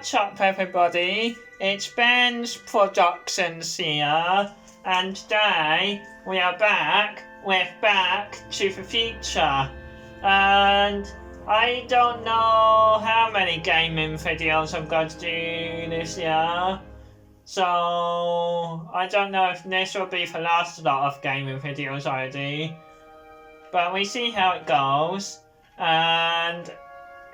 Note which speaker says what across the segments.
Speaker 1: What's up, everybody? It's Ben's Productions here, and today we are back with Back to the Future. And I don't know how many gaming videos I'm going to do this year, so I don't know if this will be the last lot of gaming videos I do, but we see how it goes. And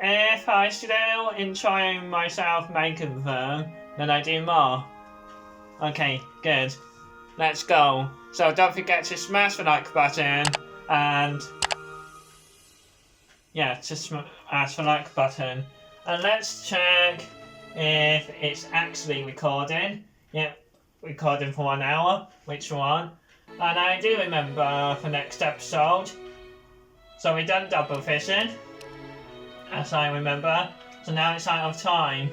Speaker 1: if I still enjoy myself making them, then I do more. Okay, good. Let's go. So don't forget to smash the like button and yeah, to smash the like button. And let's check if it's actually recording. Yep, recording for 1 hour, which one. And I do remember the next episode. So we done double vision, as I remember. So now it's out of time.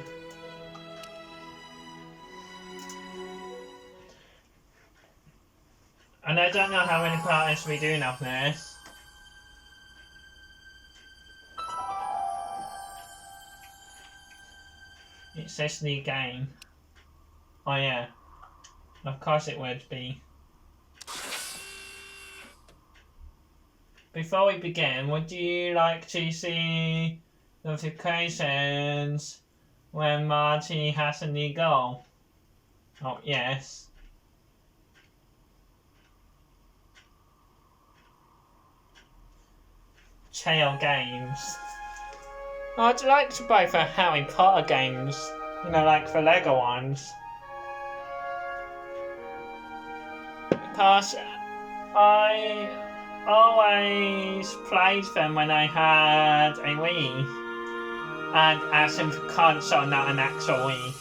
Speaker 1: And I don't know how many parts we do of this. It says the game. Oh yeah. Of course it would be. Before we begin, would you like to see notifications when Marty has a new goal? Oh, yes. Chael Games. I'd like to buy the Harry Potter games, you know, like the Lego ones. Because I always played them when I had a Wii. And as in the console, not an actual Wii.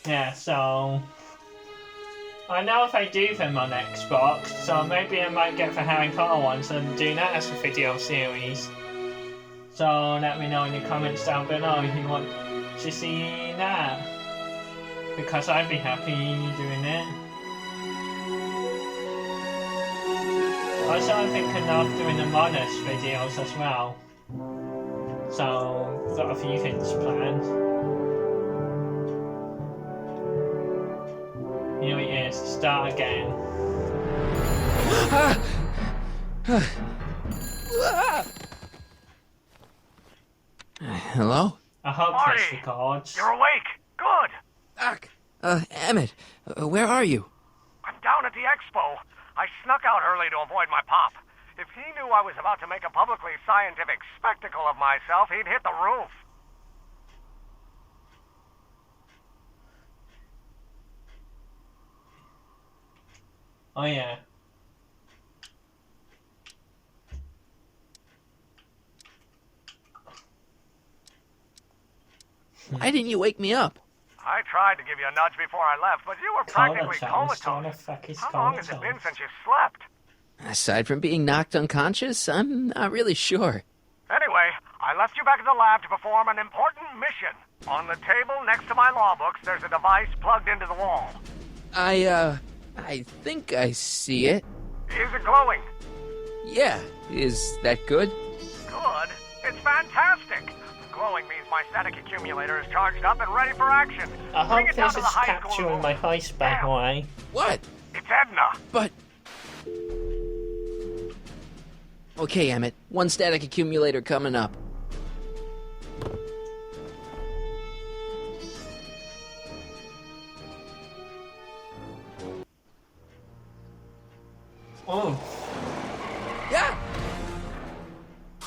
Speaker 1: Yeah, so I know if I do them on Xbox, so maybe I might get the Harry Potter ones and do that as a video series. So let me know in the comments down below if you want to see that. Because I'd be happy doing it. Also, I'm thinking of doing the Monos videos as well. So, got a few things planned. Here it is, start again.
Speaker 2: Hello?
Speaker 1: I hope
Speaker 3: Marty,
Speaker 1: this records.
Speaker 3: you're awake. Good.
Speaker 2: Doc. Emmett, where are you?
Speaker 3: I'm down at the expo. I snuck out early to avoid my pop. If he knew I was about to make a publicly scientific spectacle of myself, he'd hit the roof.
Speaker 1: Oh yeah.
Speaker 2: Why didn't you wake me up?
Speaker 3: I tried to give you a nudge before I left, but you were practically comatose. How long has it been since you slept?
Speaker 2: Aside from being knocked unconscious, I'm not really sure.
Speaker 3: Anyway, I left you back at the lab to perform an important mission. On the table next to my law books, there's a device plugged into the wall.
Speaker 2: I think I see it.
Speaker 3: Is it glowing?
Speaker 2: Yeah, is that good?
Speaker 3: Good. It's fantastic. Glowing means my static accumulator is charged up and ready for action.
Speaker 1: I
Speaker 3: Bring
Speaker 1: hope
Speaker 3: it down
Speaker 1: this
Speaker 3: to
Speaker 1: is
Speaker 3: the high school
Speaker 1: capturing
Speaker 3: room.
Speaker 1: my voice by the way.
Speaker 2: What?
Speaker 3: It's Edna.
Speaker 2: But... Okay, Emmett. One static accumulator coming up.
Speaker 1: Oh,
Speaker 2: Yeah!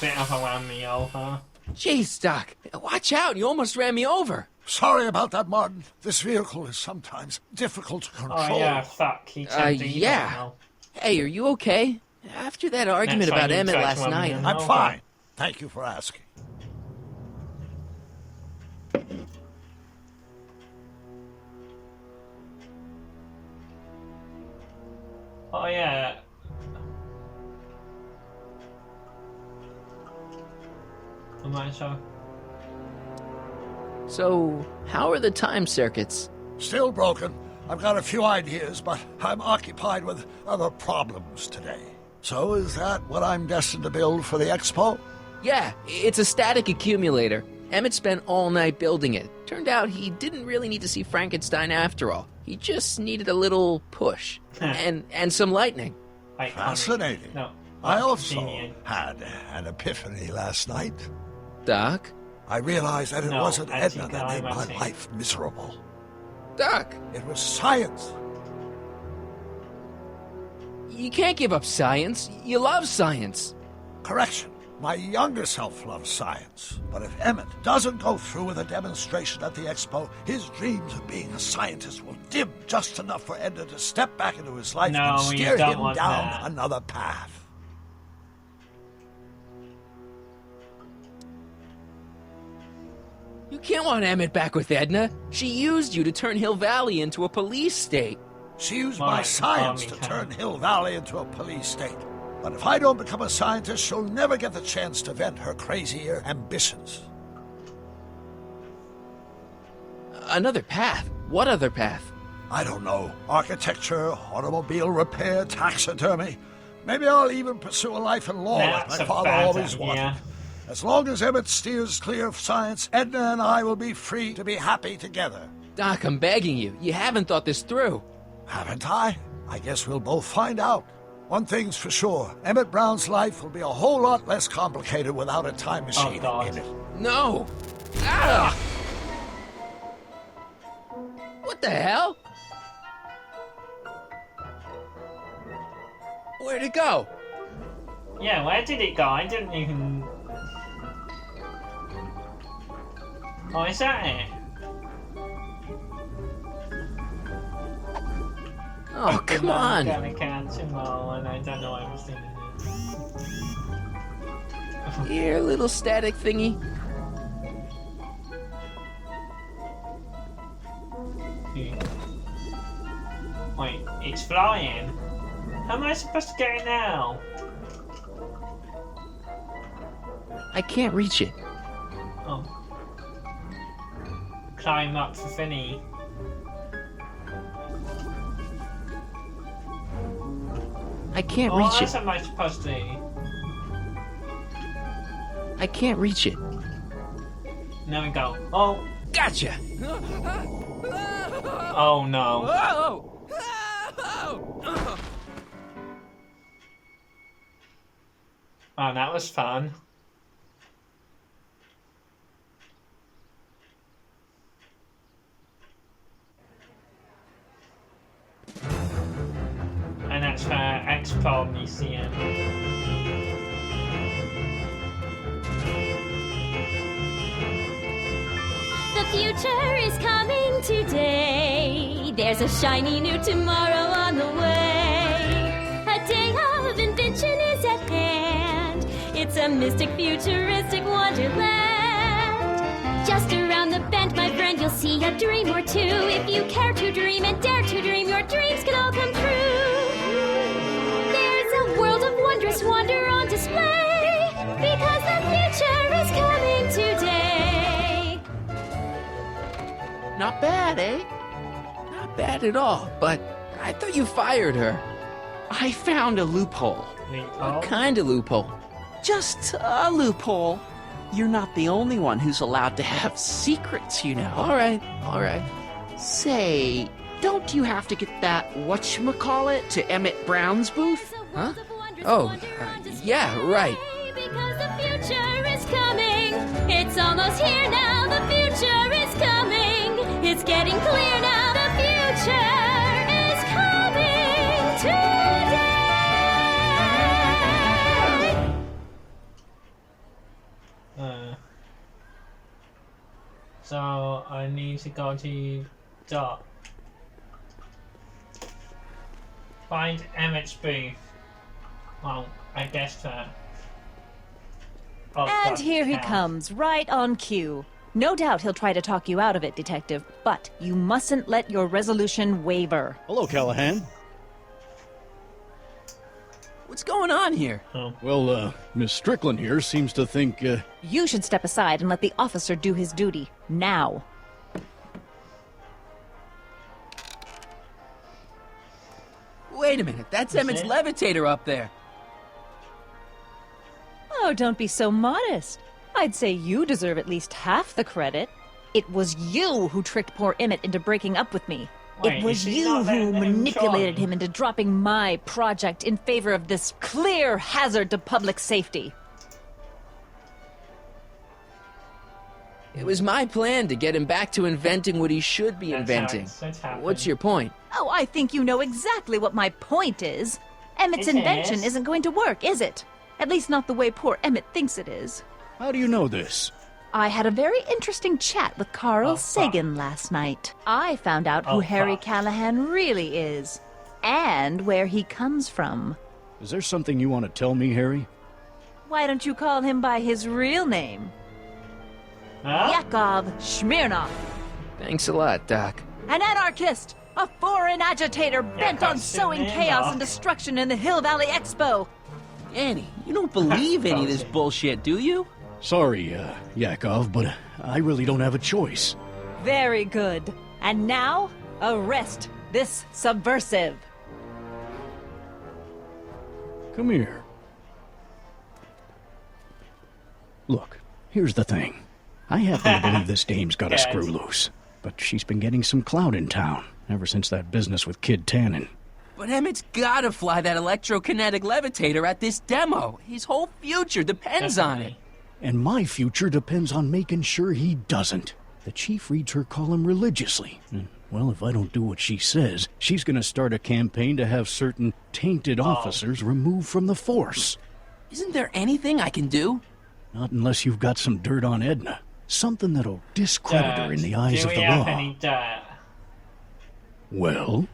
Speaker 1: bit of a ran me over.
Speaker 2: Jeez, Doc. Watch out, you almost ran me over.
Speaker 4: Sorry about that, Martin. This vehicle is sometimes difficult to control.
Speaker 1: Oh yeah, fuck, he turned evil
Speaker 2: yeah.
Speaker 1: now.
Speaker 2: Hey, are you okay? After that argument
Speaker 1: That's why
Speaker 2: about
Speaker 1: you
Speaker 2: Emmett
Speaker 1: tried to
Speaker 2: last
Speaker 1: run me
Speaker 2: night...
Speaker 1: over.
Speaker 4: I'm fine. Thank you for asking.
Speaker 1: Oh yeah. I'm not sure.
Speaker 2: So, how are the time circuits?
Speaker 4: Still broken. I've got a few ideas, but I'm occupied with other problems today. So is that what I'm destined to build for the expo?
Speaker 2: Yeah, it's a static accumulator. Emmett spent all night building it. Turned out he didn't really need to see Frankenstein after all. He just needed a little push. and some lightning.
Speaker 4: Fascinating.
Speaker 1: No.
Speaker 4: I also
Speaker 1: Convenient.
Speaker 4: had an epiphany last night.
Speaker 2: Doc?
Speaker 4: I realized that it
Speaker 1: No,
Speaker 4: wasn't Edna that made my
Speaker 1: anti-climatic.
Speaker 4: life miserable.
Speaker 2: Doc!
Speaker 4: It was science.
Speaker 2: You can't give up science. You love science.
Speaker 4: Correction. My younger self loves science. But if Emmett doesn't go through with a demonstration at the expo, his dreams of being a scientist will dim just enough for Edna to step back into his life
Speaker 1: No,
Speaker 4: and
Speaker 1: you
Speaker 4: steer
Speaker 1: don't
Speaker 4: him
Speaker 1: want
Speaker 4: down
Speaker 1: that.
Speaker 4: another path.
Speaker 2: You can't want Emmett back with Edna. She used you to turn Hill Valley into a police state.
Speaker 4: She used
Speaker 1: Well,
Speaker 4: my
Speaker 1: like
Speaker 4: science to
Speaker 1: Army
Speaker 4: turn
Speaker 1: town.
Speaker 4: Hill Valley into a police state. But if I don't become a scientist, she'll never get the chance to vent her crazier ambitions.
Speaker 2: Another path? What other path?
Speaker 4: I don't know. Architecture, automobile repair, taxidermy. Maybe I'll even pursue a life in law like
Speaker 1: That's
Speaker 4: my
Speaker 1: a
Speaker 4: father
Speaker 1: bad
Speaker 4: always
Speaker 1: idea.
Speaker 4: wanted. As long as Emmett steers clear of science, Edna and I will be free to be happy together.
Speaker 2: Doc, I'm begging you. You haven't thought this through.
Speaker 4: Haven't I? I guess we'll both find out. One thing's for sure. Emmett Brown's life will be a whole lot less complicated without a time machine
Speaker 1: God.
Speaker 4: in it.
Speaker 2: No! Ah! What the hell? Where'd it go?
Speaker 1: Yeah, where did it go? I didn't even... Oh, is that it?
Speaker 2: Oh, come on.
Speaker 1: I'm gonna cancel tomorrow and I don't know what I was thinking.
Speaker 2: Here, little static thingy.
Speaker 1: Wait, it's flying. How am I supposed to get it now?
Speaker 2: I can't reach it.
Speaker 1: Oh. Climb up for Finny.
Speaker 2: I can't
Speaker 1: Oh,
Speaker 2: reach
Speaker 1: what
Speaker 2: it.
Speaker 1: am I supposed to do?
Speaker 2: I can't reach it.
Speaker 1: There we go. Oh,
Speaker 2: Gotcha!
Speaker 1: oh no.
Speaker 2: Oh!
Speaker 1: Oh, that was fun. And that's for Expo Museum.
Speaker 5: The future is coming today. There's a shiny new tomorrow on the way. A day of invention is at hand. It's a mystic, futuristic wonderland. Just around the bend, my friend, you'll see a dream or two. If you care to dream and dare to dream, your dreams can all come true. There's a world of wondrous wonder on display, because the future is coming today.
Speaker 2: Not bad, eh? Not bad at all, but I thought you fired her.
Speaker 6: I found a loophole.
Speaker 1: Loophole?
Speaker 2: What kind of loophole?
Speaker 6: Just a loophole. You're not the only one who's allowed to have secrets, you know.
Speaker 2: All right, all right.
Speaker 6: Say, don't you have to get that whatchamacallit to Emmett Brown's booth?
Speaker 2: Huh? Oh, yeah, right.
Speaker 5: Because the future is coming. It's almost here now. The future is coming. It's getting clear now. The future is coming today.
Speaker 1: So I need to go to Dot. Find Emmett's booth. Well, I guess that. Oh,
Speaker 7: And
Speaker 1: God,
Speaker 7: here he
Speaker 1: yeah.
Speaker 7: comes, right on cue. No doubt he'll try to talk you out of it, Detective, but you mustn't let your resolution waver.
Speaker 8: Hello, Callahan.
Speaker 2: What's going on here?
Speaker 8: Well, Miss Strickland here seems to think,
Speaker 7: You should step aside and let the officer do his duty. Now.
Speaker 2: Wait a minute, that's Emmett's
Speaker 1: it?
Speaker 2: levitator up there.
Speaker 7: Oh, don't be so modest. I'd say you deserve at least half the credit. It was you who tricked poor Emmett into breaking up with me.
Speaker 1: Wait,
Speaker 7: It was
Speaker 1: is he
Speaker 7: you
Speaker 1: not
Speaker 7: who
Speaker 1: letting him
Speaker 7: manipulated
Speaker 1: join?
Speaker 7: him into dropping my project in favor of this clear hazard to public safety.
Speaker 2: It was my plan to get him back to inventing what he should be
Speaker 1: That's
Speaker 2: inventing.
Speaker 1: how it's happened.
Speaker 2: What's your point?
Speaker 7: Oh, I think you know exactly what my point is. Emmett's
Speaker 1: It
Speaker 7: invention
Speaker 1: is.
Speaker 7: isn't going to work, is it? At least not the way poor Emmett thinks it is.
Speaker 8: How do you know this?
Speaker 7: I had a very interesting chat with Carl
Speaker 1: Oh, fuck.
Speaker 7: Sagan last night. I found out who
Speaker 1: Oh,
Speaker 7: Harry
Speaker 1: fuck.
Speaker 7: Callahan really is. And where he comes from.
Speaker 8: Is there something you want to tell me, Harry?
Speaker 7: Why don't you call him by his real name?
Speaker 1: Huh?
Speaker 7: Yakov Smirnov.
Speaker 2: Thanks a lot, Doc.
Speaker 7: An anarchist! A foreign agitator bent
Speaker 1: Yakov
Speaker 7: on sowing
Speaker 1: Smirnov.
Speaker 7: chaos and destruction in the Hill Valley Expo!
Speaker 6: Annie, you don't believe any of this bullshit, do you?
Speaker 8: Sorry, Yakov, but I really don't have a choice.
Speaker 7: Very good. And now, arrest this subversive.
Speaker 8: Come here. Look, here's the thing. I happen to believe this dame's got a
Speaker 1: Yes.
Speaker 8: screw loose, but she's been getting some clout in town ever since that business with Kid Tannen.
Speaker 6: But Emmett's gotta fly that electrokinetic levitator at this demo. His whole future depends on it.
Speaker 8: And my future depends on making sure he doesn't. The chief reads her column religiously. And, well, if I don't do what she says, she's going to start a campaign to have certain tainted officers removed from the force.
Speaker 6: Isn't there anything I can do?
Speaker 8: Not unless you've got some dirt on Edna. Something that'll discredit her in the eyes
Speaker 1: Do
Speaker 8: of
Speaker 1: we
Speaker 8: the
Speaker 1: have
Speaker 8: law.
Speaker 1: any dirt?
Speaker 8: Well,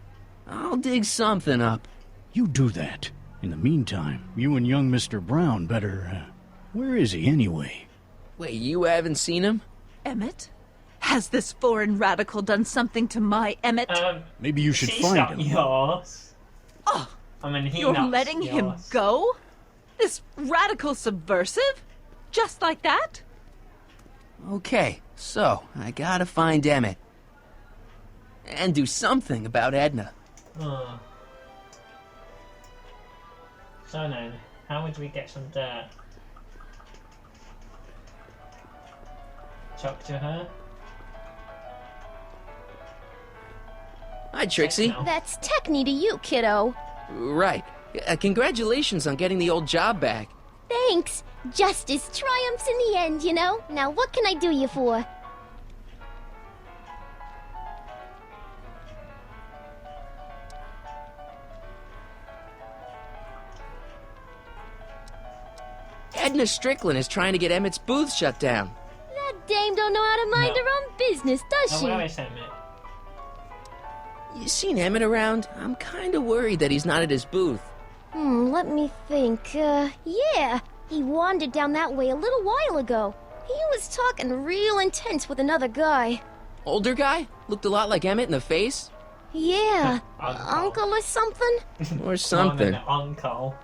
Speaker 6: I'll dig something up.
Speaker 8: you do that. In the meantime, you and young Mr. Brown better... where is he anyway?
Speaker 2: Wait, you haven't seen him?
Speaker 7: Emmett? Has this foreign radical done something to my Emmett?
Speaker 8: Maybe you should
Speaker 1: She's
Speaker 8: find
Speaker 1: not
Speaker 8: him.
Speaker 1: yours.
Speaker 7: Oh,
Speaker 1: I mean, he
Speaker 7: you're
Speaker 1: not
Speaker 7: letting him
Speaker 1: yours.
Speaker 7: go? This radical subversive? Just like that?
Speaker 6: Okay, so I gotta find Emmett. And do something about Edna.
Speaker 1: Oh. So then, how would we get some dirt? Talk to her?
Speaker 2: Hi, Trixie.
Speaker 1: No.
Speaker 5: That's Techni to you, kiddo.
Speaker 2: Right. Congratulations on getting the old job back.
Speaker 5: Thanks. Justice triumphs in the end, you know? Now what can I do you for?
Speaker 2: Edna Strickland is trying to get Emmett's booth shut down.
Speaker 5: That dame don't know how to mind
Speaker 1: No.
Speaker 5: her own business, does
Speaker 1: Oh,
Speaker 5: she?
Speaker 1: where is Emmett?
Speaker 2: You seen Emmett around? I'm kind of worried that he's not at his booth.
Speaker 5: Let me think. Yeah. He wandered down that way a little while ago. He was talking real intense with another guy.
Speaker 2: Older guy? Looked a lot like Emmett in the face?
Speaker 5: Yeah.
Speaker 1: Uncle.
Speaker 5: Uncle or something?
Speaker 2: Or something.
Speaker 1: Uncle.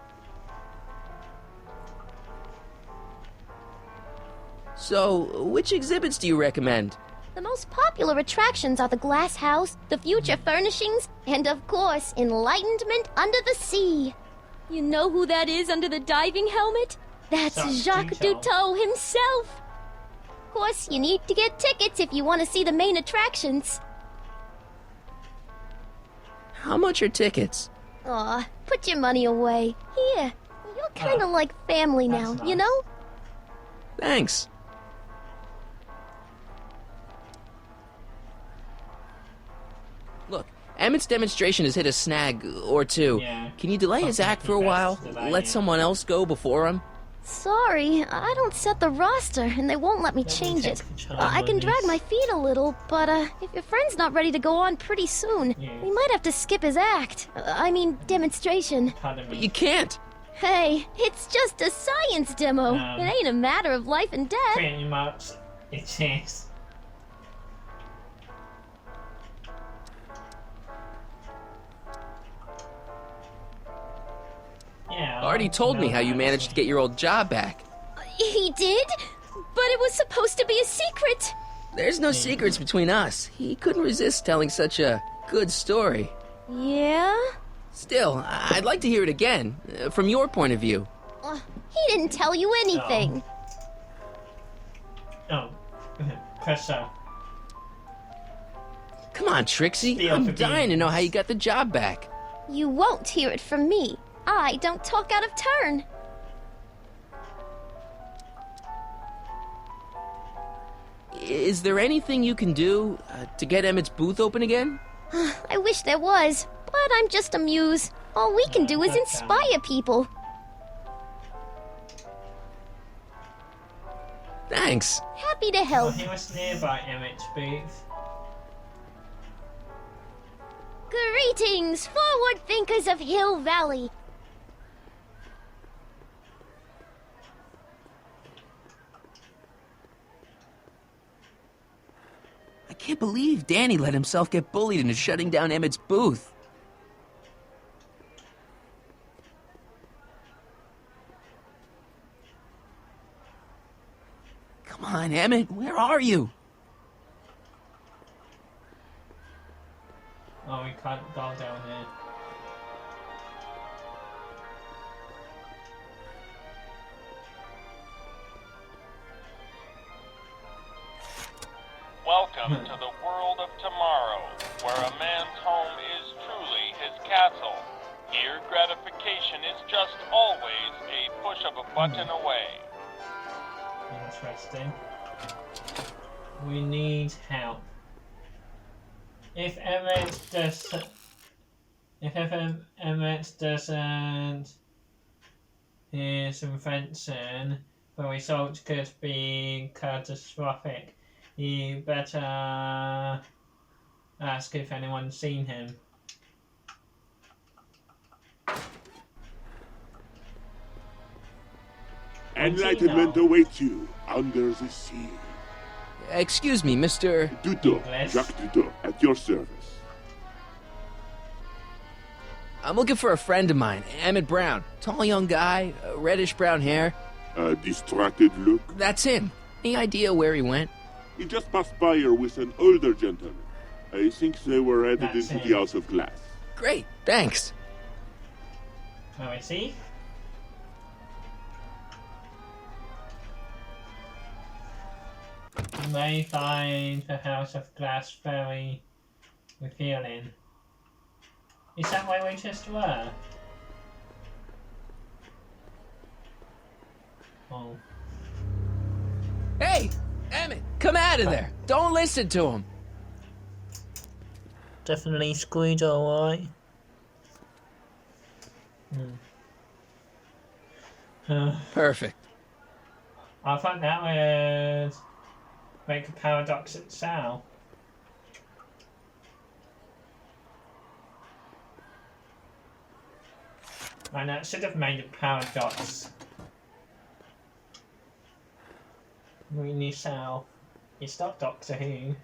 Speaker 2: So, which exhibits do you recommend?
Speaker 5: The most popular attractions are the Glass House, the Future Furnishings, and of course, Enlightenment Under the Sea. You know who that is under the diving helmet? That's
Speaker 1: Some
Speaker 5: Jacques
Speaker 1: detail.
Speaker 5: Duteau himself. Of course, you need to get tickets if you want to see the main attractions.
Speaker 2: How much are tickets?
Speaker 5: Aw, put your money away. Here, you're kind of like family now,
Speaker 1: that's
Speaker 5: you
Speaker 1: nice.
Speaker 5: know?
Speaker 2: Thanks. Look, Emmett's demonstration has hit a snag or two.
Speaker 1: Yeah.
Speaker 2: Can you delay his
Speaker 1: Fucking
Speaker 2: act for a while?
Speaker 1: best delay,
Speaker 2: Let
Speaker 1: yeah.
Speaker 2: someone else go before him?
Speaker 5: Sorry, I don't set the roster, and they won't let me
Speaker 1: Let me
Speaker 5: change
Speaker 1: take
Speaker 5: it.
Speaker 1: control
Speaker 5: I
Speaker 1: of
Speaker 5: can drag
Speaker 1: this.
Speaker 5: my feet a little, but if your friend's not ready to go on pretty soon,
Speaker 1: Yeah.
Speaker 5: we might have to skip his act. I mean, demonstration.
Speaker 1: Pardon me.
Speaker 2: You can't.
Speaker 5: Hey, it's just a science demo. It ain't a matter of life and death.
Speaker 1: Pretty much, it is. Yeah.
Speaker 2: Already told me how you managed to get your old job back.
Speaker 5: He did? But it was supposed to be a secret.
Speaker 2: There's no secrets between us. He couldn't resist telling such a good story.
Speaker 5: Yeah?
Speaker 2: Still, I'd like to hear it again, from your point of view.
Speaker 5: He didn't tell you anything.
Speaker 1: Oh. Pressure.
Speaker 2: Come on, Trixie.
Speaker 1: Steal
Speaker 2: I'm
Speaker 1: the
Speaker 2: dying to know
Speaker 1: beans.
Speaker 2: how you got the job back.
Speaker 5: You won't hear it from me. I don't talk out of turn.
Speaker 2: Is there anything you can do to get Emmett's booth open again?
Speaker 5: I wish there was, but I'm just a muse. All we can do is
Speaker 1: Okay.
Speaker 5: inspire people.
Speaker 2: Thanks.
Speaker 5: Happy to
Speaker 1: Well,
Speaker 5: help.
Speaker 1: he was nearby Emmett's booth.
Speaker 5: Greetings, forward thinkers of Hill Valley.
Speaker 2: I can't believe Danny let himself get bullied into shutting down Emmett's booth. Come on, Emmett, where are you?
Speaker 1: Oh, we can't go down here.
Speaker 9: Welcome to the world of tomorrow, where a man's home is truly his castle. Here, gratification is just always a push of a button away.
Speaker 1: Interesting. We need help. If Emmett doesn't hear some fencing, the result could be catastrophic. You better ask if anyone's seen him.
Speaker 10: Enlightenment awaits you under the sea.
Speaker 2: Excuse me, Mr.
Speaker 10: Duto,
Speaker 1: English.
Speaker 10: Jacques Duto, at your service.
Speaker 2: I'm looking for a friend of mine, Emmett Brown. Tall young guy, reddish brown hair.
Speaker 10: A distracted look.
Speaker 2: That's him. Any idea where he went?
Speaker 10: He just passed by here with an older gentleman. I think they were headed
Speaker 1: That's
Speaker 10: into
Speaker 1: him.
Speaker 10: the House of Glass.
Speaker 2: Great, thanks.
Speaker 1: Oh, I see. You may find the House of Glass very revealing. Is that where we just were? Oh.
Speaker 2: Hey, Emmett, come out of there. Don't listen to him.
Speaker 1: Definitely screwed, alright.
Speaker 2: Perfect.
Speaker 1: I thought that would make a paradox itself. And that should have made a paradox. Really south. It's not Doctor Who.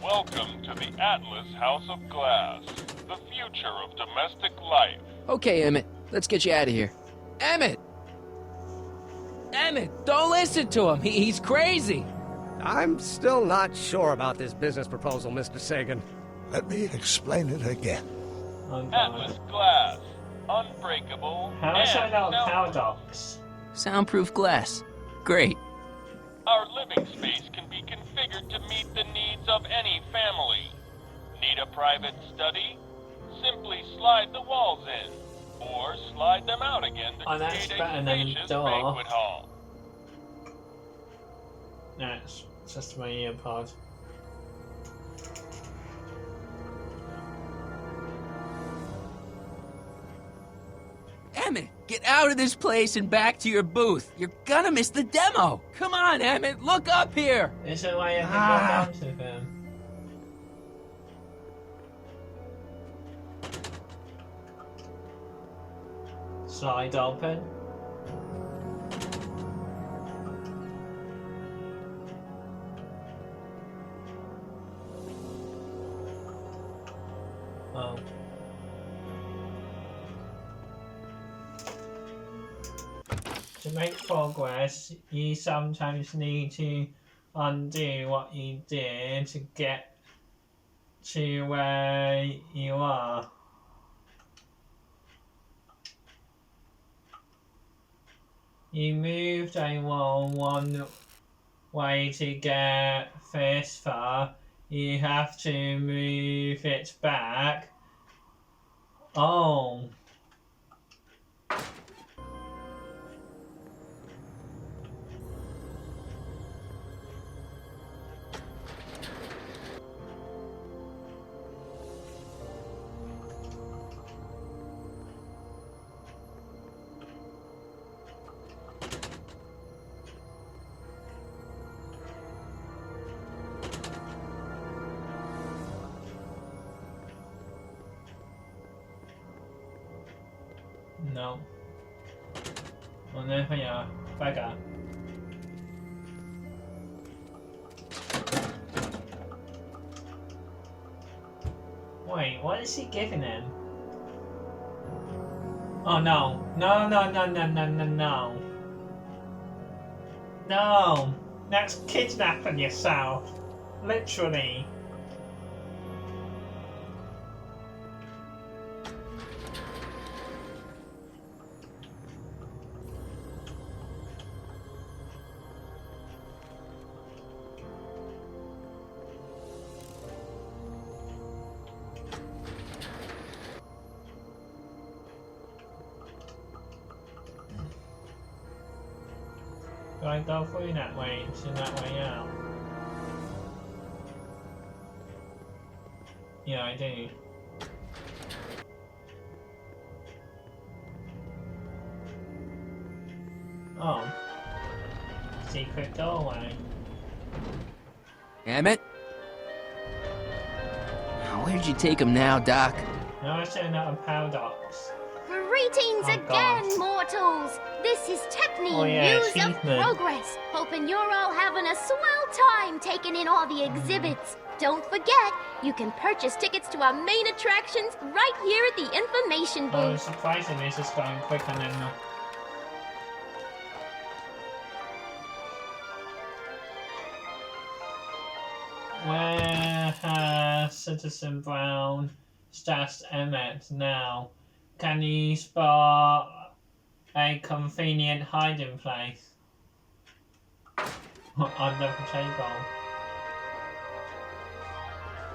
Speaker 9: Welcome to the Atlas House of Glass, the future of domestic life.
Speaker 2: Okay, Emmett, let's get you out of here. Emmett! Emmett, don't listen to him. He's crazy.
Speaker 3: I'm still not sure about this business proposal, Mr. Sagan.
Speaker 4: Let me explain it again.
Speaker 1: Oh
Speaker 9: Atlas
Speaker 1: god.
Speaker 9: Glass, unbreakable
Speaker 1: How is that
Speaker 9: and
Speaker 1: not a
Speaker 9: soundproof.
Speaker 1: paradox?
Speaker 2: Soundproof glass. Great.
Speaker 9: Our living space can be configured to meet the needs of any family. Need a private study? Simply slide the walls in, or slide them out again to
Speaker 1: Oh, that's
Speaker 9: create
Speaker 1: better
Speaker 9: a
Speaker 1: than a
Speaker 9: spacious
Speaker 1: door.
Speaker 9: banquet hall.
Speaker 1: No, it's just my earpod.
Speaker 2: Emmett, get out of this place and back to your booth. You're gonna miss the demo. Come on, Emmett, look up here.
Speaker 1: Is there a way I can go down to them? Slide open. Oh. To make progress, you sometimes need to undo what you did to get to where you are. You moved a wall way to get this far. You have to move it back. Oh. No. Oh, there we are. Back up. Wait, what is he giving him? Oh no. No, no, no, no, no, no, no. No. That's kidnapping yourself. Literally. Do I go through that way to that way out? Yeah, I do. Oh. Secret doorway.
Speaker 6: Emmett? Where'd you take him now, Doc?
Speaker 1: No, I said not a paradox.
Speaker 5: Greetings
Speaker 1: Oh,
Speaker 5: again,
Speaker 1: God.
Speaker 5: mortals! This is Techne,
Speaker 1: Oh, yeah,
Speaker 5: News of
Speaker 1: achievement.
Speaker 5: Progress. Hoping you're all having a swell time taking in all the exhibits. Don't forget, you can purchase tickets to our main attractions right here at the information
Speaker 1: Oh,
Speaker 5: booth.
Speaker 1: surprisingly, this is going quicker than Where has Citizen Brown stashed Emmett now? Can you spot a convenient hiding place? Under the table.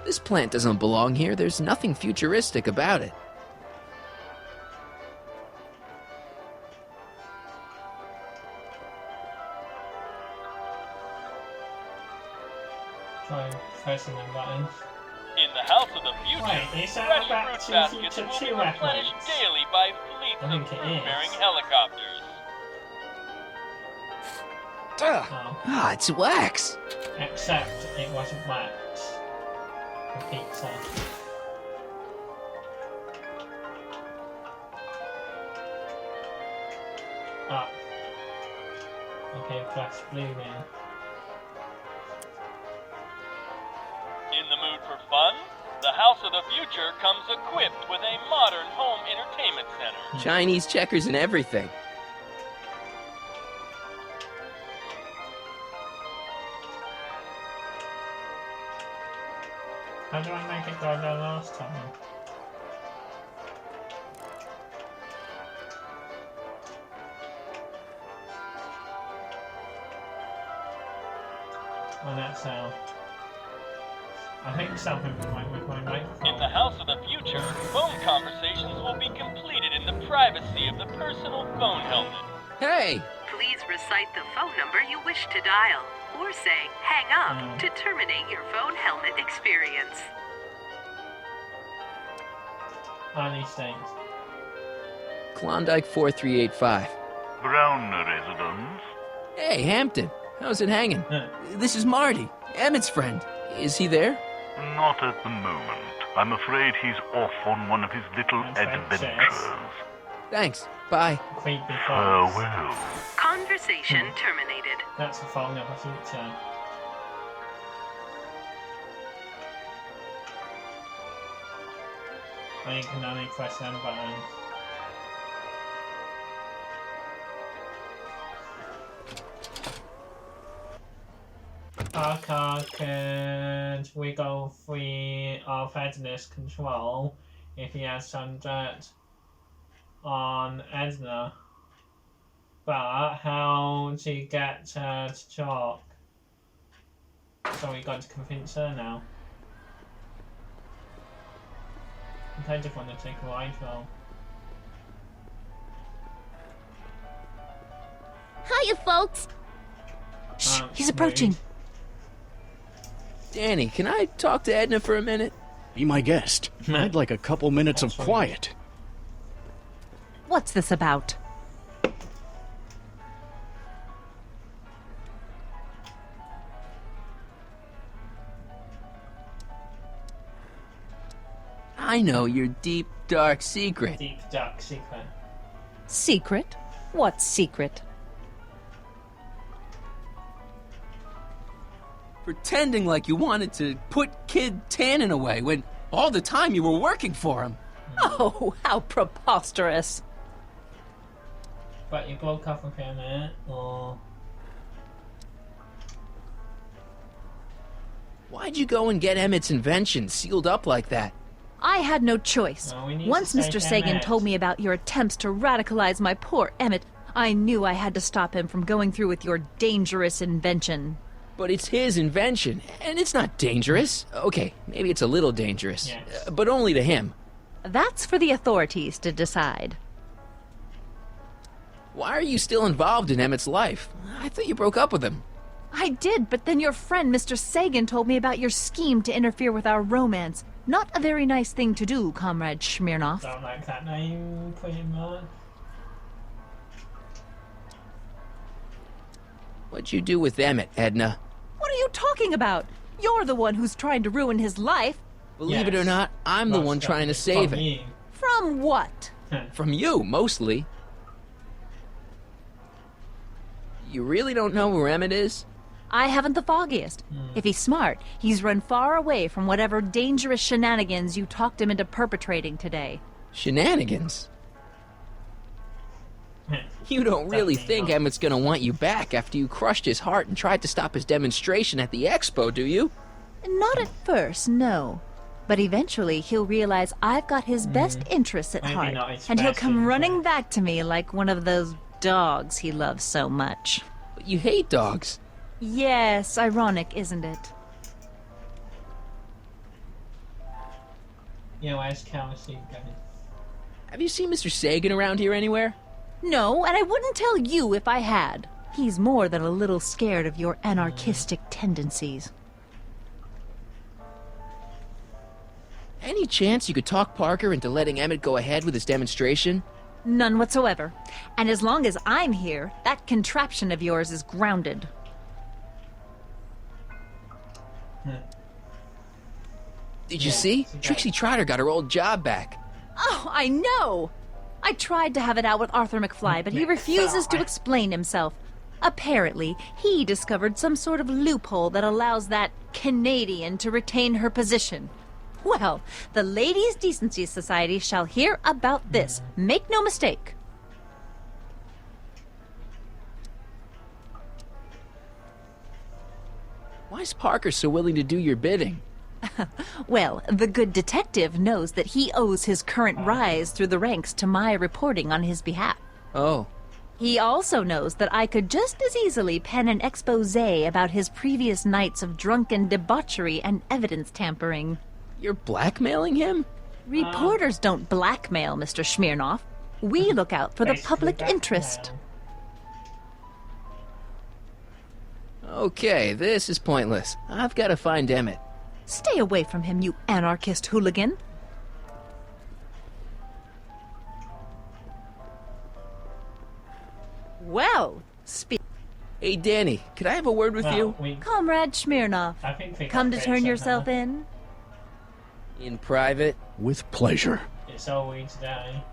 Speaker 6: This plant doesn't belong here. There's nothing futuristic about it.
Speaker 1: Try pressing the buttons.
Speaker 9: In the House of the Future,
Speaker 1: Wait, is that
Speaker 9: fresh
Speaker 1: Back
Speaker 9: fruit
Speaker 1: to
Speaker 9: baskets
Speaker 1: Future
Speaker 9: will be
Speaker 1: 2
Speaker 9: replenished
Speaker 1: reference?
Speaker 9: daily by fleets
Speaker 1: I
Speaker 9: of
Speaker 1: think it is.
Speaker 9: fruit-bearing helicopters.
Speaker 1: Oh.
Speaker 6: Ah, it's wax.
Speaker 1: Except it wasn't wax. The pizza. Up. Okay, press blue then.
Speaker 9: In the mood for fun? The House of the Future comes equipped with a modern home entertainment center.
Speaker 6: Chinese checkers and everything.
Speaker 1: How do I make it go down last time? Oh, that's how. I think something with my microphone.
Speaker 9: In the House of the Future, phone conversations will be completed in the privacy of the personal phone helmet.
Speaker 6: Hey!
Speaker 11: Please recite the phone number you wish to dial, or say hang up to terminate your phone helmet experience.
Speaker 1: Honey States.
Speaker 6: Klondike 4385.
Speaker 12: Brown residence.
Speaker 6: Hey, Hampton. How's it hanging? This is Marty, Emmett's friend. Is he there?
Speaker 12: Not at the moment. I'm afraid he's off on one of his little adventures.
Speaker 6: Thanks. Bye.
Speaker 1: Creepy face.
Speaker 12: Farewell.
Speaker 11: Conversation terminated.
Speaker 1: That's the phone of the future. I can only press them buttons. Our car can wiggle free of headless control if he has some dirt on Edna. But how to get her to talk? So we got to convince her now. I just want to take a ride though.
Speaker 5: Hiya, folks.
Speaker 7: Shh, he's approaching.
Speaker 6: Danny, can I talk to Edna for a minute?
Speaker 8: Be my guest. I'd like a couple minutes of quiet.
Speaker 7: What's this about?
Speaker 6: I know your deep, dark secret.
Speaker 1: Deep, dark secret.
Speaker 7: Secret? What secret?
Speaker 6: Pretending like you wanted to put Kid Tannen away when all the time you were working for him.
Speaker 7: Oh, how preposterous.
Speaker 1: But you broke up with him, or...
Speaker 6: Why'd you go and get Emmett's invention sealed up like that?
Speaker 7: I had no choice.
Speaker 1: Well, we need
Speaker 7: Once
Speaker 1: to
Speaker 7: Mr.
Speaker 1: save
Speaker 7: Sagan
Speaker 1: Emmett.
Speaker 7: told me about your attempts to radicalize my poor Emmett, I knew I had to stop him from going through with your dangerous invention.
Speaker 6: But it's his invention, and it's not dangerous. Okay, maybe it's a little dangerous,
Speaker 1: Yes.
Speaker 6: but only to him.
Speaker 7: That's for the authorities to decide.
Speaker 6: Why are you still involved in Emmett's life? I thought you broke up with him.
Speaker 7: I did, but then your friend Mr. Sagan told me about your scheme to interfere with our romance. Not a very nice thing to do, Comrade Smirnov.
Speaker 1: Don't like that name, pretty much.
Speaker 6: What'd you do with Emmett, Edna?
Speaker 7: What are you talking about? You're the one who's trying to ruin his life.
Speaker 6: Believe it or
Speaker 1: Yes.
Speaker 6: not, I'm the
Speaker 1: Most
Speaker 6: one trying to
Speaker 1: definitely.
Speaker 6: save
Speaker 1: From
Speaker 6: it.
Speaker 1: you.
Speaker 7: From what?
Speaker 6: From you, mostly. You really don't know where Emmett is?
Speaker 7: I haven't the foggiest. If he's smart, he's run far away from whatever dangerous shenanigans you talked him into perpetrating today.
Speaker 6: Shenanigans? You don't really
Speaker 1: Definitely
Speaker 6: think
Speaker 1: not.
Speaker 6: Emmett's gonna want you back after you crushed his heart and tried to stop his demonstration at the expo, do you?
Speaker 7: Not at first, no. But eventually he'll realize I've got his best interests at
Speaker 1: Maybe
Speaker 7: heart,
Speaker 1: not his
Speaker 7: and he'll
Speaker 1: best
Speaker 7: come running
Speaker 1: interest.
Speaker 7: back to me like one of those dogs he loves so much.
Speaker 6: But you hate dogs.
Speaker 7: Yes, ironic, isn't it?
Speaker 1: Yeah, where's Kelsey going?
Speaker 6: Have you seen Mr. Sagan around here anywhere?
Speaker 7: No, and I wouldn't tell you if I had. He's more than a little scared of your anarchistic tendencies.
Speaker 6: Any chance you could talk Parker into letting Emmett go ahead with his demonstration?
Speaker 7: None whatsoever. And as long as I'm here, that contraption of yours is grounded.
Speaker 6: Did you
Speaker 1: Yeah,
Speaker 6: see?
Speaker 1: she got
Speaker 6: Trixie
Speaker 1: it.
Speaker 6: Trotter got her old job back.
Speaker 7: Oh, I know! I tried to have it out with Arthur McFly, but he refuses to explain himself. Apparently, he discovered some sort of loophole that allows that Canadian to retain her position. Well, the Ladies' Decency Society shall hear about this. Make no mistake.
Speaker 6: Why is Parker so willing to do your bidding?
Speaker 7: Well, the good detective knows that he owes his current rise through the ranks to my reporting on his behalf.
Speaker 6: Oh,
Speaker 7: He also knows that I could just as easily pen an expose about his previous nights of drunken debauchery and evidence tampering.
Speaker 6: you're blackmailing him?
Speaker 7: Reporters don't blackmail, Mr. Smirnov. We look out for the
Speaker 1: Basically
Speaker 7: public
Speaker 1: blackmail.
Speaker 7: interest.
Speaker 6: Okay, this is pointless. I've got to find Emmett.
Speaker 7: Stay away from him, you anarchist hooligan. Well,
Speaker 6: Hey, Danny, could I have a word with you?
Speaker 7: Comrade Smirnov,
Speaker 1: I think we
Speaker 7: come
Speaker 1: got
Speaker 7: to turn
Speaker 1: this
Speaker 7: yourself
Speaker 1: somehow.
Speaker 7: in?
Speaker 6: In private?
Speaker 8: With pleasure.
Speaker 1: It's all we today.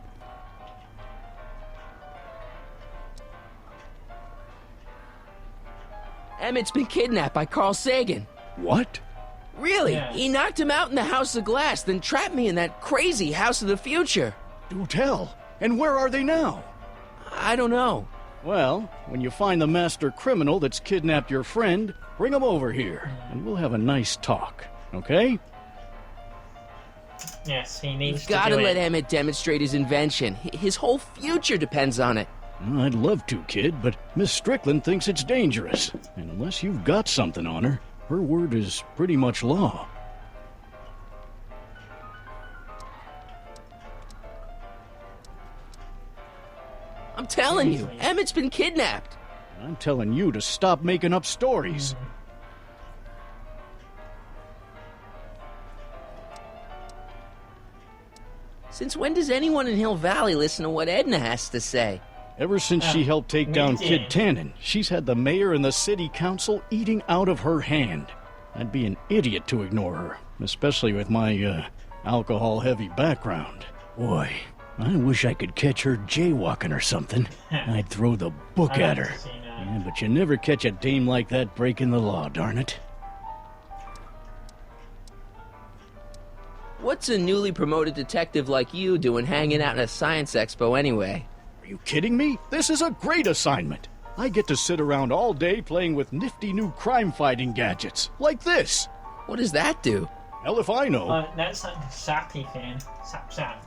Speaker 6: Emmett's been kidnapped by Carl Sagan.
Speaker 8: What?
Speaker 6: Really?
Speaker 1: Yeah.
Speaker 6: He knocked him out in the House of Glass, then trapped me in that crazy House of the Future.
Speaker 8: Do tell. And where are they now?
Speaker 6: I don't know.
Speaker 8: Well, when you find the master criminal that's kidnapped your friend, bring him over here, and we'll have a nice talk, okay?
Speaker 1: Yes, he needs
Speaker 6: You've
Speaker 1: to
Speaker 6: got to
Speaker 1: do
Speaker 6: let
Speaker 1: it.
Speaker 6: Emmett demonstrate his invention. His whole future depends on it.
Speaker 8: Well, I'd love to, kid, but Miss Strickland thinks it's dangerous. And unless you've got something on her, Her word is pretty much law.
Speaker 6: I'm telling you, Emmett's been kidnapped.
Speaker 8: I'm telling you to stop making up stories.
Speaker 6: Since when does anyone in Hill Valley listen to what Edna has to say?
Speaker 8: Ever since she helped take down Kid Tannen, she's had the mayor and the city council eating out of her hand. I'd be an idiot to ignore her, especially with my, alcohol-heavy background. Boy, I wish I could catch her jaywalking or something. I'd throw the book at her. Yeah, but you never catch a dame like that breaking the law, darn it.
Speaker 6: What's a newly promoted detective like you doing hanging out at a science expo anyway?
Speaker 8: Are you kidding me? This is a great assignment. I get to sit around all day playing with nifty new crime-fighting gadgets, like this.
Speaker 6: What does that do?
Speaker 8: Hell if I know.
Speaker 1: That's like a sappy thing. Sap.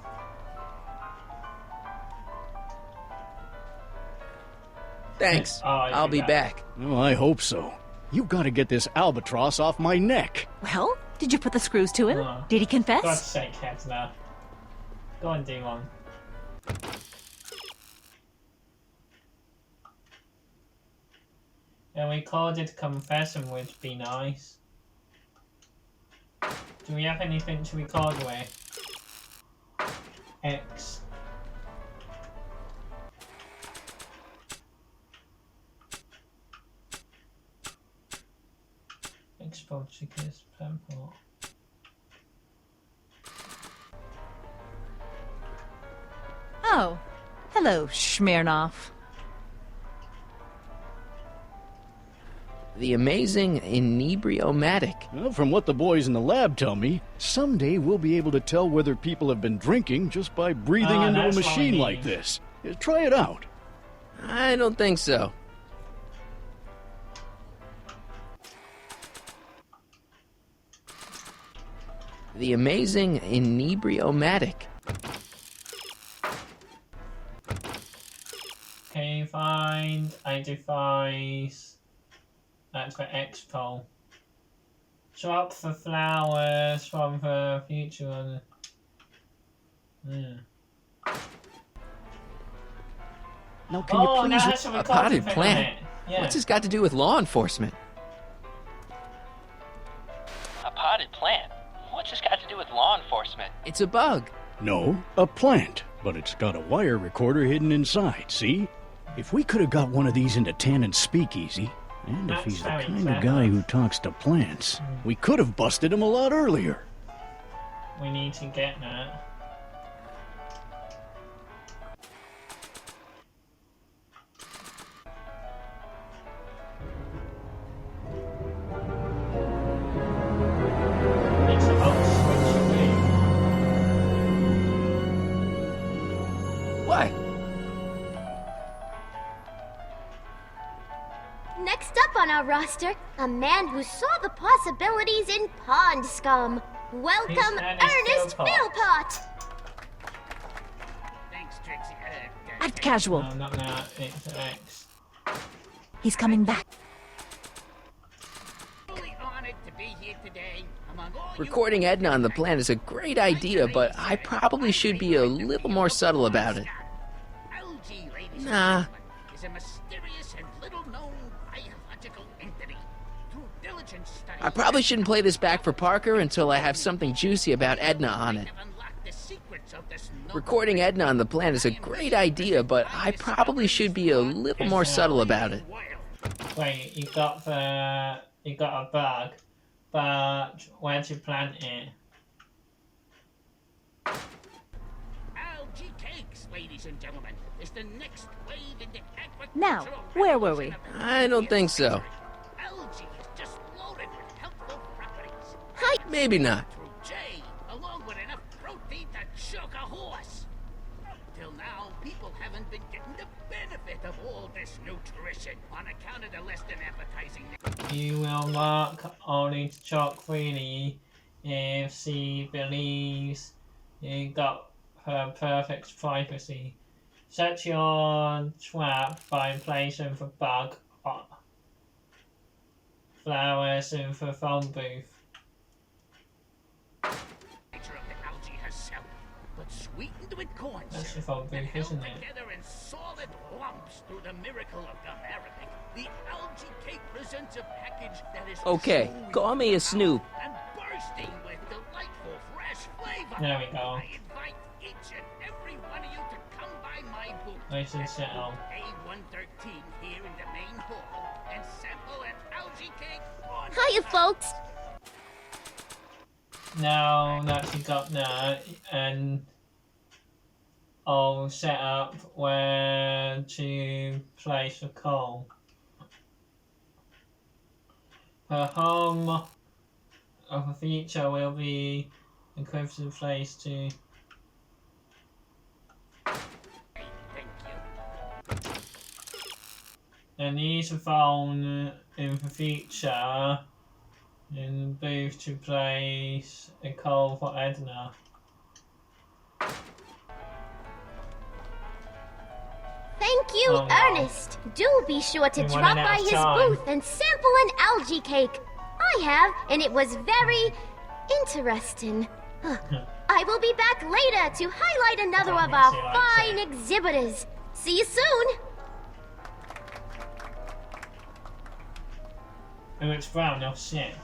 Speaker 6: Thanks. I'll be back.
Speaker 8: Oh, I hope so. You've got to get this albatross off my neck.
Speaker 7: Well, did you put the screws to him? Did he confess?
Speaker 1: God's sake, Hedna. Go on, D1. Yeah, we called it confession would be nice. Do we have anything to record with? X. Export tickets, passport.
Speaker 7: Oh, hello, Smirnoff.
Speaker 6: The amazing inebriomatic.
Speaker 8: Well, from what the boys in the lab tell me, someday we'll be able to tell whether people have been drinking just by breathing into a machine like this. Try it out.
Speaker 6: I don't think so. The amazing inebriomatic.
Speaker 1: Okay, find a device. That's for Expo. Swap for flowers from the future one.
Speaker 8: Now, can you please...
Speaker 1: That's
Speaker 6: a potted plant?
Speaker 1: Yeah.
Speaker 6: What's this got to do with law enforcement?
Speaker 2: A potted plant? What's this got to do with law enforcement?
Speaker 6: It's a bug.
Speaker 8: No, a plant. But it's got a wire recorder hidden inside, see? If we could have got one of these into Tannen's speakeasy, and if he's the kind of guy who talks to plants, we could have busted him a lot earlier.
Speaker 1: We need to get that. It's about switching.
Speaker 6: What?
Speaker 5: Next up on our roster, a man who saw the possibilities in pond scum. Welcome, Ernest Philpott.
Speaker 13: Thanks, Trixie.
Speaker 7: Act casual.
Speaker 1: No, not that. It's X.
Speaker 7: He's coming back.
Speaker 13: Really honored to be here today among all
Speaker 6: Recording Edna on the plant is a great idea, but I probably should be a little more subtle about it.
Speaker 13: LG, ladies
Speaker 6: Nah.
Speaker 13: is a mysterious and little-known biological entity. Through diligent study,
Speaker 6: I probably shouldn't play this back for Parker until I have something juicy about Edna on it.
Speaker 13: the secrets of this
Speaker 6: Recording Edna on the plant is a great idea, but I probably should be a little more subtle about it.
Speaker 1: Wait, you got a bug, but where'd you plant it?
Speaker 13: Algae cakes, ladies and gentlemen, is the next wave into agricultural.
Speaker 7: Now, where were we?
Speaker 6: I don't think so.
Speaker 13: Algae is just loaded with helpful properties.
Speaker 6: Maybe not.
Speaker 13: Through J, along with enough protein to choke a horse. Up till now, people haven't been getting the benefit of all this nutrition on account of the less than appetizing.
Speaker 1: You will mark only to chalk freely if she believes you got her perfect privacy. Set your trap by placing the bug flowers in the phone booth.
Speaker 13: Nature of the algae herself, but sweetened with corn
Speaker 1: That's the
Speaker 13: syrup
Speaker 1: phone
Speaker 13: and
Speaker 1: booth,
Speaker 13: held
Speaker 1: isn't it?
Speaker 13: together in solid lumps through the miracle of gum arabic. The algae cake presents a package that is
Speaker 6: Okay,
Speaker 13: chewy
Speaker 6: call me a snoop.
Speaker 13: and bursting with delightful fresh flavor.
Speaker 1: There we go.
Speaker 13: I invite each and every one of you to come by my booth
Speaker 1: Nice and
Speaker 13: at
Speaker 1: settled.
Speaker 13: A113 here in the main hall and sample an algae cake on
Speaker 5: Hiya, folks.
Speaker 1: Now that you got that, and I'll set up where to place the call. Her home of the future will be equipped in place to. And use the phone in the future in the booth to place a call for Edna.
Speaker 5: Thank you,
Speaker 1: Oh, no.
Speaker 5: Ernest. Do be sure to
Speaker 1: We
Speaker 5: drop
Speaker 1: running out
Speaker 5: by
Speaker 1: of
Speaker 5: his
Speaker 1: time.
Speaker 5: booth and sample an algae cake. I have, and it was very interesting. I will be back later to highlight another of our
Speaker 1: makes you like
Speaker 5: fine exhibitors. See you soon.
Speaker 1: Oh, it's brown, oh shit.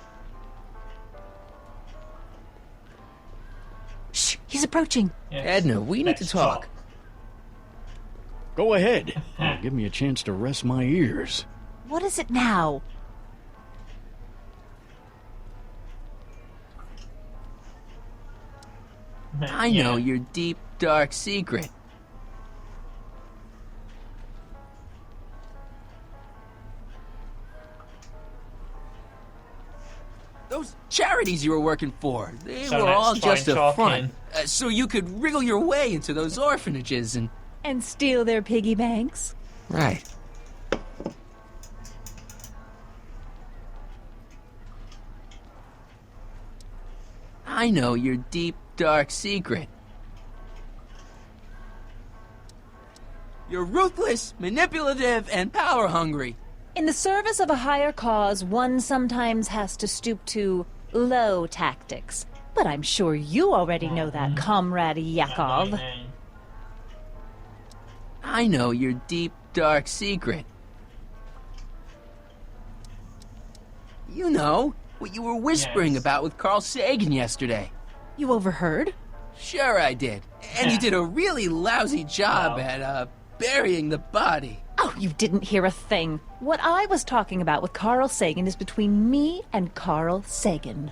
Speaker 7: Shh, he's approaching.
Speaker 1: Yes.
Speaker 6: Edna, we need to
Speaker 1: Let's
Speaker 6: talk.
Speaker 8: Go ahead. Give me a chance to rest my ears.
Speaker 7: What is it now?
Speaker 6: I know your deep, dark secret. Those charities you were working for, they
Speaker 1: So
Speaker 6: were
Speaker 1: let's
Speaker 6: all
Speaker 1: try
Speaker 6: just a
Speaker 1: talking.
Speaker 6: front. So you could wriggle your way into those orphanages and...
Speaker 7: And steal their piggy banks?
Speaker 6: Right. I know your deep, dark secret. You're ruthless, manipulative, and power-hungry.
Speaker 7: In the service of a higher cause, one sometimes has to stoop to low tactics. But I'm sure you already know that, Comrade Yakov.
Speaker 6: I know your deep, dark secret. You know, what you were whispering
Speaker 1: Yes.
Speaker 6: about with Carl Sagan yesterday.
Speaker 7: You overheard?
Speaker 6: Sure I did. And you did a really lousy job at, burying the body.
Speaker 7: Oh, you didn't hear a thing. What I was talking about with Carl Sagan is between me and Carl Sagan.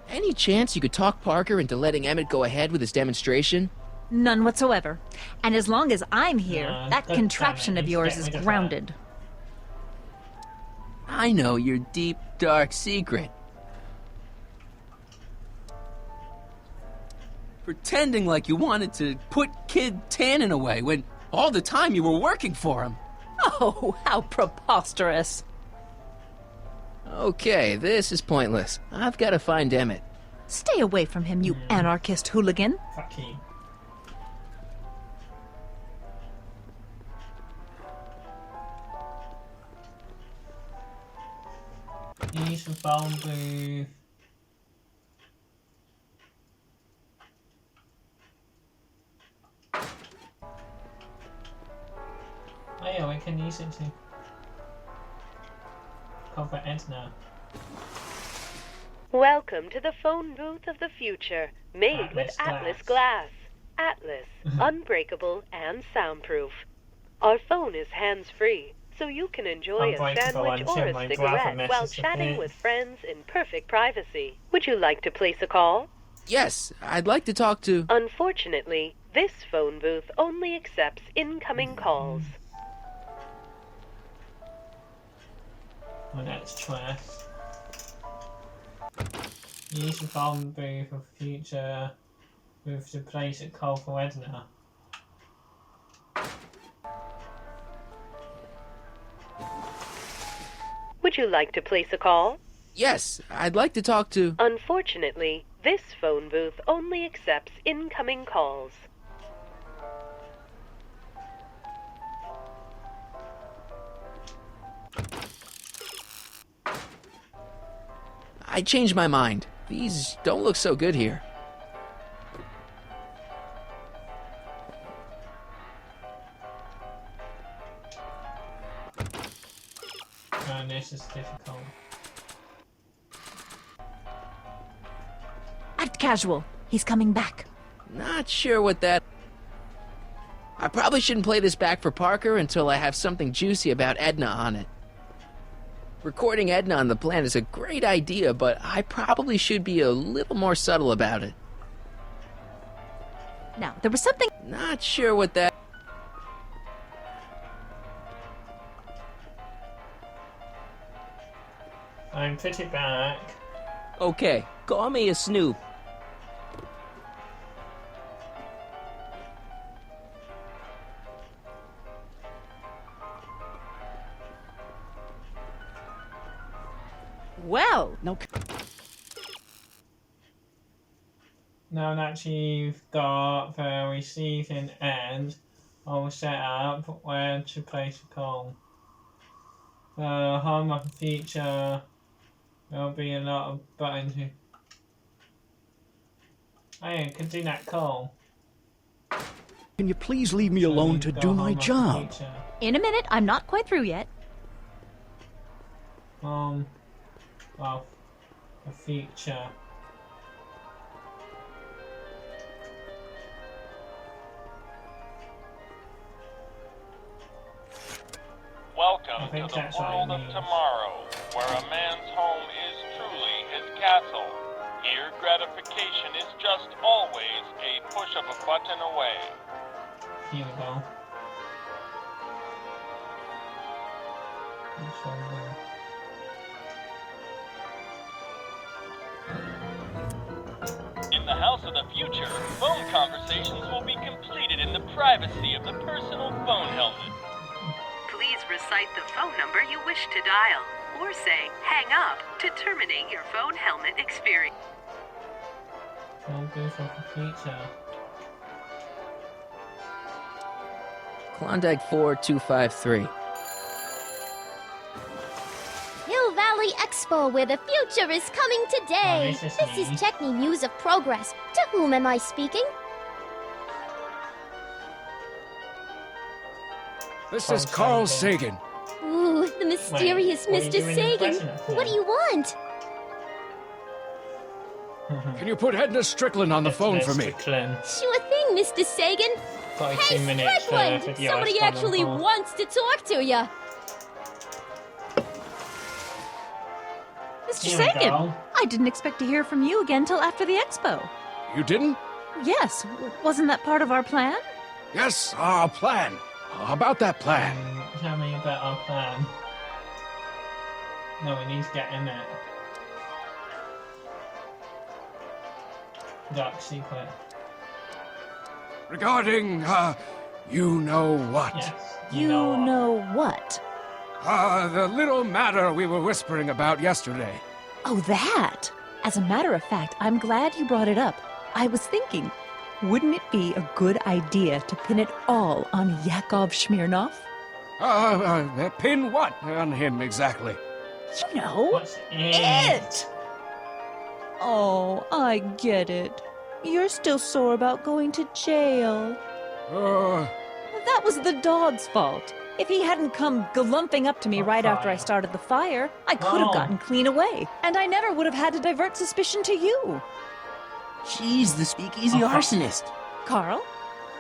Speaker 6: Any chance you could talk Parker into letting Emmett go ahead with his demonstration?
Speaker 7: None whatsoever. And as long as I'm here,
Speaker 1: No,
Speaker 7: that
Speaker 1: don't
Speaker 7: contraption
Speaker 1: tell
Speaker 7: of
Speaker 1: me.
Speaker 7: yours
Speaker 1: Get
Speaker 7: is
Speaker 1: rid of that.
Speaker 7: grounded.
Speaker 6: I know your deep, dark secret. Pretending like you wanted to put Kid Tannen away when all the time you were working for him.
Speaker 7: Oh, how preposterous.
Speaker 6: Okay, this is pointless. I've got to find Emmett.
Speaker 7: Stay away from him, you anarchist hooligan.
Speaker 1: Fuck you. Use the phone booth. Oh yeah, we can use it to cover Edna.
Speaker 11: Welcome to the phone booth of the future, made with
Speaker 1: Atlas
Speaker 11: Atlas glass. Atlas, unbreakable and soundproof. Our phone is hands-free, so you can enjoy a
Speaker 1: Unbreakable
Speaker 11: sandwich
Speaker 1: until
Speaker 11: or
Speaker 1: my
Speaker 11: a
Speaker 1: brother
Speaker 11: cigarette while
Speaker 1: messes with
Speaker 11: chatting
Speaker 1: it.
Speaker 11: with friends in perfect privacy. Would you like to place a call?
Speaker 6: Yes, I'd like to talk to...
Speaker 11: Unfortunately, this phone booth only accepts incoming calls.
Speaker 1: Well, that's trash. Use the phone booth of future with the place at call for Edna.
Speaker 11: Would you like to place a call?
Speaker 6: Yes, I'd like to talk to...
Speaker 11: Unfortunately, this phone booth only accepts incoming calls.
Speaker 6: I changed my mind. These don't look so good here.
Speaker 1: Oh, this is difficult.
Speaker 7: Act casual. He's coming back.
Speaker 6: Not sure what that... I probably shouldn't play this back for Parker until I have something juicy about Edna on it. Recording Edna on the plan is a great idea, but I probably should be a little more subtle about it.
Speaker 7: Now, there was something...
Speaker 6: Not sure what that...
Speaker 1: I'm pretty back.
Speaker 6: Okay, call me a snoop.
Speaker 7: Well...
Speaker 1: Now that you've got the receiving end all set up, where to place a call. The home of the feature will be a lot of buttons. I could do that call.
Speaker 8: Can you please leave me alone to do my job?
Speaker 7: In a minute, I'm not quite through yet.
Speaker 1: Well, a feature.
Speaker 9: Welcome to the world of tomorrow, where a man's home is truly his castle. Here, gratification is just always a push of a button away.
Speaker 1: Here we go. Which one there?
Speaker 9: In the house of the future, phone conversations will be completed in the privacy of the personal phone helmet.
Speaker 11: Please recite the phone number you wish to dial, or say, hang up, to terminate your phone helmet experience.
Speaker 1: Phone booth of the future.
Speaker 6: Klondike 4253.
Speaker 5: Hill Valley Expo, where the future is coming today.
Speaker 1: Oh,
Speaker 5: this is Techni News of Progress. To whom am I speaking?
Speaker 14: This is Carl Sagan.
Speaker 5: Ooh, the mysterious Mr. Sagan. What do you want?
Speaker 14: Can you put Edna Strickland on the phone for me?
Speaker 5: Sure thing, Mr. Sagan. Hey, Strickland! Somebody actually wants to talk to you.
Speaker 7: Mr. Sagan, I didn't expect to hear from you again till after the expo.
Speaker 14: You didn't?
Speaker 7: Yes, wasn't that part of our plan?
Speaker 14: Yes, our plan. How about that plan?
Speaker 1: Tell me about our plan. No, we need to get in it. Dark secret.
Speaker 14: Regarding, you know what?
Speaker 1: Yes.
Speaker 7: You know what?
Speaker 14: The little matter we were whispering about yesterday.
Speaker 7: Oh, that! As a matter of fact, I'm glad you brought it up. I was thinking, wouldn't it be a good idea to pin it all on Yakov Smirnov?
Speaker 14: Pin what on him exactly?
Speaker 7: You know,
Speaker 1: What's
Speaker 7: it! Oh, I get it. You're still sore about going to jail. That was the dog's fault. If he hadn't come glumping up to me right after I started the fire, I could have gotten clean away, and I never would have had to divert suspicion to you.
Speaker 6: She's the speakeasy arsonist.
Speaker 7: Carl,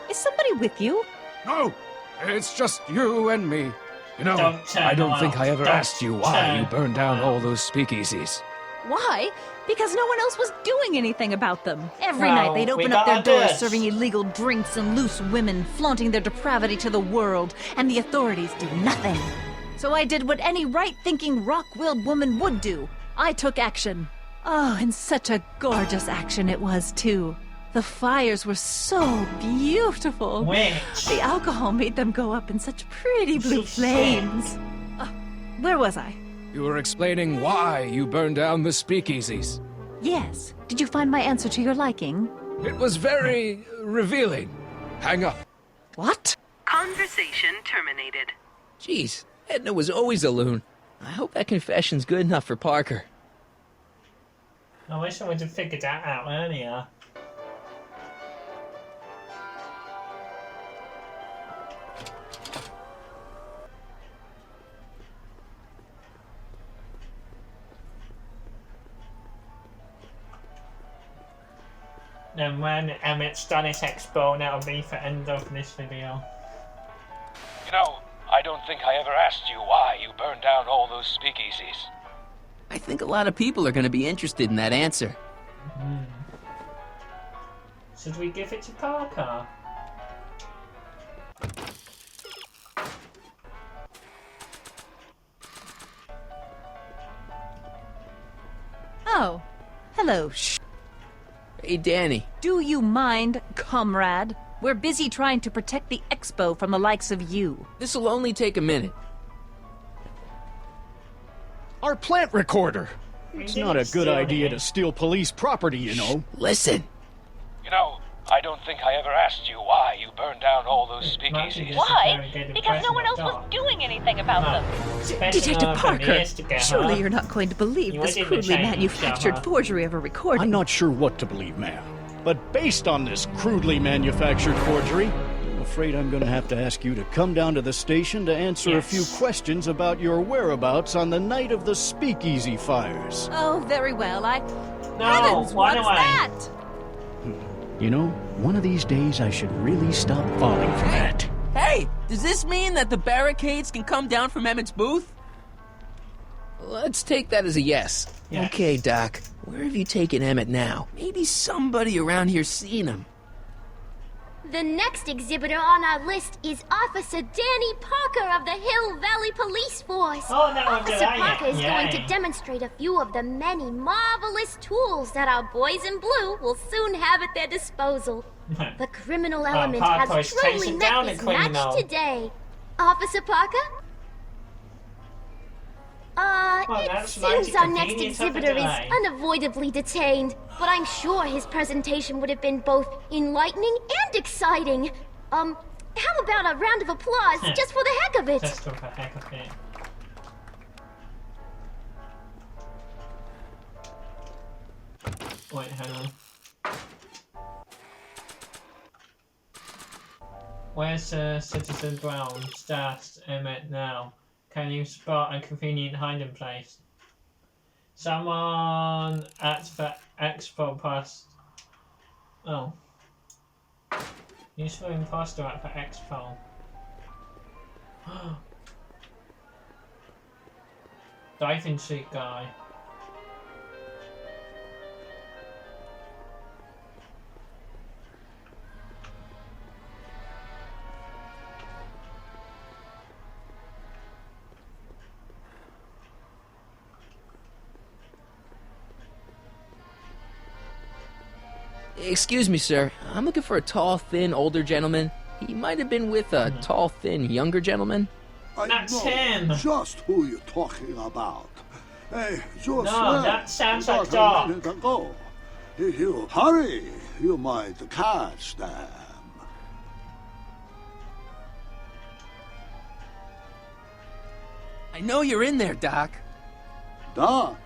Speaker 7: is somebody with you?
Speaker 14: No, it's just you and me. You know, I don't think I ever asked you why you burned down all those speakeasies.
Speaker 7: Why? Because no one else was doing anything about them. Every
Speaker 1: Well,
Speaker 7: night they'd
Speaker 1: we
Speaker 7: open up
Speaker 1: gotta
Speaker 7: their
Speaker 1: do
Speaker 7: doors
Speaker 1: it.
Speaker 7: serving illegal drinks and loose women, flaunting their depravity to the world, and the authorities did nothing. So I did what any right-thinking, rock-willed woman would do. I took action. Oh, and such a gorgeous action it was, too. The fires were so beautiful.
Speaker 1: Which?
Speaker 7: The alcohol made them go up in such pretty blue flames. Where was I?
Speaker 14: You were explaining why you burned down the speakeasies.
Speaker 7: Yes. Did you find my answer to your liking?
Speaker 14: It was very revealing. Hang up.
Speaker 7: What?
Speaker 11: Conversation terminated.
Speaker 6: Jeez, Edna was always a loon. I hope that confession's good enough for Parker.
Speaker 1: I wish I would have figured that out earlier. And when Emmett's done his expo, that'll be the end of this video.
Speaker 15: You know, I don't think I ever asked you why you burned down all those speakeasies.
Speaker 2: I think a lot of people are going to be interested in that answer.
Speaker 1: Should we give it to Parker?
Speaker 7: Oh, hello,
Speaker 2: Hey, Danny.
Speaker 7: Do you mind, comrade? We're busy trying to protect the expo from the likes of you.
Speaker 2: This'll only take a minute.
Speaker 8: Our plant recorder. It's not a good idea to steal police property, you know.
Speaker 2: Listen.
Speaker 15: You know, I don't think I ever asked you why you burned down all those speakeasies.
Speaker 16: Why? Because no one else was doing anything about them.
Speaker 7: Detective Parker, surely you're not going to believe this crudely manufactured forgery of a recording.
Speaker 8: I'm not sure what to believe, ma'am. But based on this crudely manufactured forgery, I'm afraid I'm going to have to ask you to come down to the station to answer a few questions about your whereabouts on the night of the speakeasy fires.
Speaker 7: Oh, very well.
Speaker 1: Heavens,
Speaker 7: what's that?
Speaker 8: You know, one of these days I should really stop falling for that.
Speaker 2: Hey, does this mean that the barricades can come down from Emmett's booth? Let's take that as a yes. Okay, Doc. Where have you taken Emmett now? Maybe somebody around here's seen him.
Speaker 5: The next exhibitor on our list is Officer Danny Parker of the Hill Valley Police Force.
Speaker 1: Oh, that was
Speaker 5: Officer Parker is going to demonstrate a few of the many marvelous tools that our boys in blue will soon have at their disposal. The criminal element has truly met its match today. Officer Parker? It seems our next exhibitor is unavoidably detained, but I'm sure his presentation would have been both enlightening and exciting. How about a round of applause just for the heck of it?
Speaker 1: Just for the heck of it. Wait, hang on. Where's Citizen Brown stashed Emmett now? Can you spot a convenient hiding place? Someone at the expo past. Oh. Useful imposter at the expo. Diving suit guy.
Speaker 2: Excuse me, sir. I'm looking for a tall, thin, older gentleman. He might have been with a tall, thin, younger gentleman.
Speaker 1: That's him.
Speaker 4: Just who you're talking about. Hey, just
Speaker 1: that sounds like Doc.
Speaker 4: a minute ago. If you hurry, you might catch them.
Speaker 2: I know you're in there, Doc.
Speaker 4: Doc?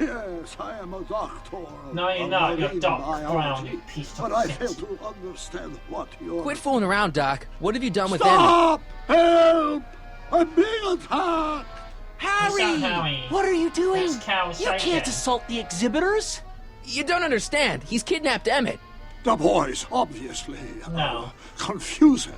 Speaker 4: Yes, I am a doctor.
Speaker 1: No, you're not. You're Doc Brown, you piece of
Speaker 4: But I
Speaker 1: shit.
Speaker 4: fail to understand what you're...
Speaker 2: Quit fooling around, Doc. What have you done with
Speaker 4: Stop! Help! I'm being attacked!
Speaker 1: Harry!
Speaker 17: What are you doing?
Speaker 1: That's Cal
Speaker 17: You
Speaker 1: Sagan.
Speaker 17: can't assault the exhibitors.
Speaker 2: You don't understand. He's kidnapped Emmett.
Speaker 4: The boy's obviously confused.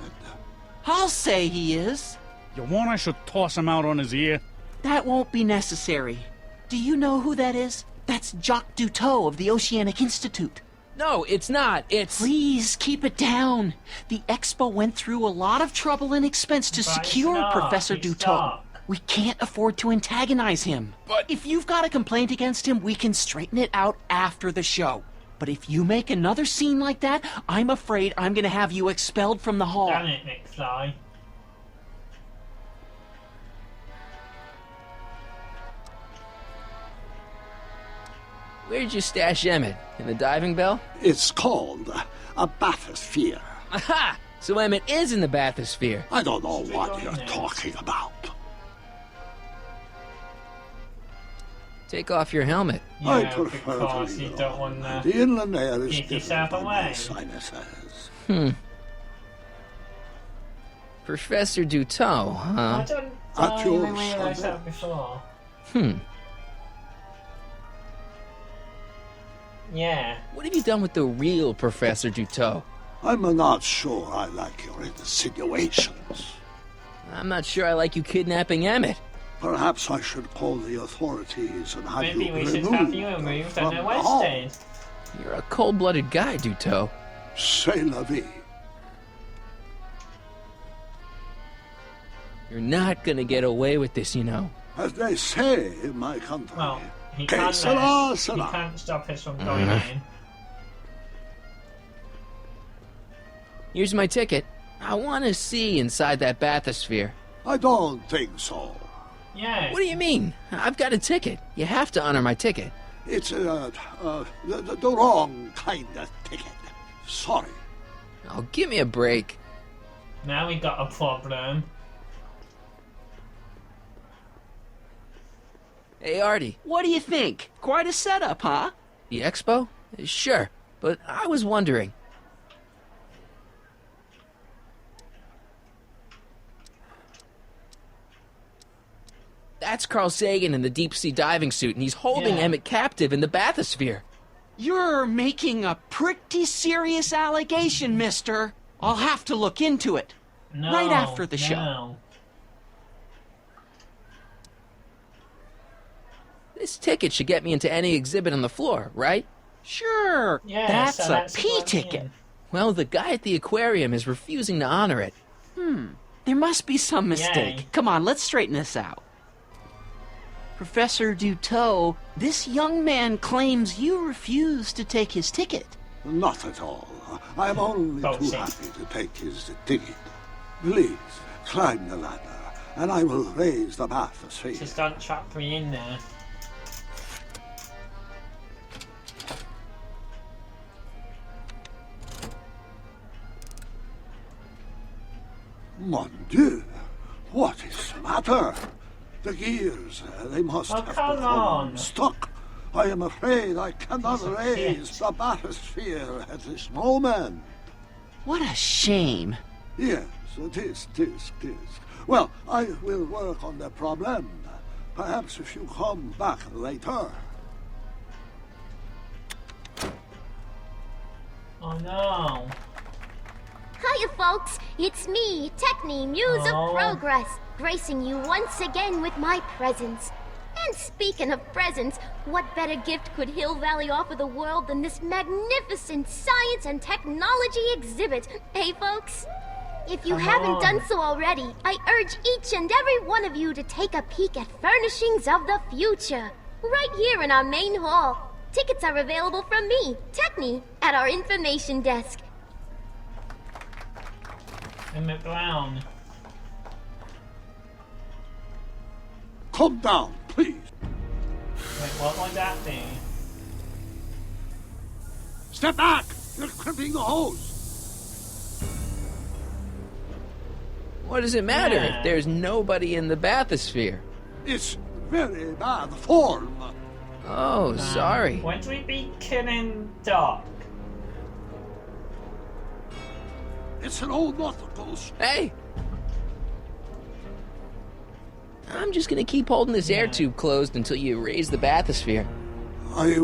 Speaker 17: I'll say he is.
Speaker 18: You want I should toss him out on his ear?
Speaker 17: That won't be necessary. Do you know who that is? That's Jacques Duteau of the Oceanic Institute.
Speaker 2: No, it's not. It's...
Speaker 17: Please, keep it down. The Expo went through a lot of trouble and expense to secure Professor Duteau. We can't afford to antagonize him. But if you've got a complaint against him, we can straighten it out after the show. But if you make another scene like that, I'm afraid I'm gonna have you expelled from the hall.
Speaker 1: Damn it, McFly.
Speaker 2: Where'd you stash Emmett? In the diving bell?
Speaker 4: It's called a bathysphere.
Speaker 2: Aha! So Emmett is in the bathysphere.
Speaker 4: I don't know what you're talking about.
Speaker 6: Take off your helmet.
Speaker 4: I
Speaker 1: Yeah,
Speaker 4: prefer
Speaker 1: because
Speaker 4: to
Speaker 1: you
Speaker 4: leave
Speaker 1: don't
Speaker 4: alone.
Speaker 1: want
Speaker 4: The inland air is
Speaker 1: get
Speaker 4: different
Speaker 1: yourself
Speaker 4: from my
Speaker 1: away.
Speaker 4: sinuses.
Speaker 6: Professor Dutot,
Speaker 1: I
Speaker 6: huh?
Speaker 1: don't
Speaker 4: At your
Speaker 1: even realise
Speaker 4: service.
Speaker 1: that before. Yeah.
Speaker 6: What have you done with the real Professor Dutot?
Speaker 4: I'm not sure I like your insinuations.
Speaker 6: I'm not sure I like you kidnapping Emmett.
Speaker 4: Perhaps I should call the authorities and have
Speaker 1: Maybe
Speaker 4: you
Speaker 1: we should
Speaker 4: removed
Speaker 1: have you removed
Speaker 4: from
Speaker 1: and
Speaker 4: the hall.
Speaker 1: arrested.
Speaker 6: You're a cold-blooded guy, Dutot.
Speaker 4: C'est la vie.
Speaker 6: You're not gonna get away with this, you know.
Speaker 4: As they say in my country.
Speaker 1: Well, he
Speaker 4: Que
Speaker 1: can't,
Speaker 4: sera,
Speaker 1: he
Speaker 4: sera.
Speaker 1: can't stop us from going in.
Speaker 6: Here's my ticket. I want to see inside that bathysphere.
Speaker 4: I don't think so.
Speaker 1: Yeah.
Speaker 6: What do you mean? I've got a ticket. You have to honor my ticket.
Speaker 4: It's the wrong kind of ticket. Sorry.
Speaker 6: Oh, give me a break.
Speaker 1: Now we got a problem.
Speaker 6: Hey, Artie.
Speaker 17: What do you think? Quite a setup, huh?
Speaker 6: The expo? Sure, but I was wondering. That's Carl Sagan in the deep-sea diving suit, and he's holding
Speaker 17: Yeah.
Speaker 6: Emmett captive in the bathysphere.
Speaker 17: You're making a pretty serious allegation, mister. I'll have to look into it.
Speaker 1: No,
Speaker 17: right after the show.
Speaker 1: no.
Speaker 6: This ticket should get me into any exhibit on the floor, right?
Speaker 17: Sure.
Speaker 1: Yeah,
Speaker 17: that's
Speaker 1: so
Speaker 17: a
Speaker 1: that's
Speaker 17: P
Speaker 1: what-
Speaker 17: ticket.
Speaker 6: Well, the guy at the aquarium is refusing to honor it.
Speaker 17: There must be some mistake.
Speaker 1: Yay.
Speaker 17: Come on, let's straighten this out. Professor Dutot, this young man claims you refused to take his ticket.
Speaker 4: Not at all. I'm only too
Speaker 1: Bullshit.
Speaker 4: happy to take his ticket. Please, climb the ladder, and I will raise the bathysphere.
Speaker 1: Just don't trap me in there.
Speaker 4: Mon Dieu, what is the matter? The gears, they must
Speaker 1: Oh,
Speaker 4: have
Speaker 1: come
Speaker 4: become
Speaker 1: on.
Speaker 4: stuck. I am afraid I cannot
Speaker 1: Piece of
Speaker 4: raise
Speaker 1: shit.
Speaker 4: the bathysphere at this moment.
Speaker 17: What a shame.
Speaker 4: Yes, tisk. Well, I will work on the problem. Perhaps if you come back later.
Speaker 1: Oh no.
Speaker 5: Hiya, folks. It's me, Techni, Muse
Speaker 1: Oh.
Speaker 5: of Progress, gracing you once again with my presence. And speaking of presents, what better gift could Hill Valley offer the world than this magnificent science and technology exhibit? Hey, folks? If you
Speaker 1: Come
Speaker 5: haven't
Speaker 1: on.
Speaker 5: done so already, I urge each and every one of you to take a peek at Furnishings of the Future, right here in our main hall. Tickets are available from me, Techni, at our information desk.
Speaker 1: Emmett Brown.
Speaker 4: Come down, please.
Speaker 1: Wait, what would that be?
Speaker 4: Step back! You're crimping the hose.
Speaker 6: What does it matter
Speaker 1: Yeah.
Speaker 6: if there's nobody in the bathysphere?
Speaker 4: It's very bad form.
Speaker 6: Oh, sorry.
Speaker 1: Would we be killing Doc?
Speaker 4: It's an old nautical.
Speaker 6: Hey! I'm just gonna keep holding this air tube closed until you raise the bathysphere.
Speaker 4: I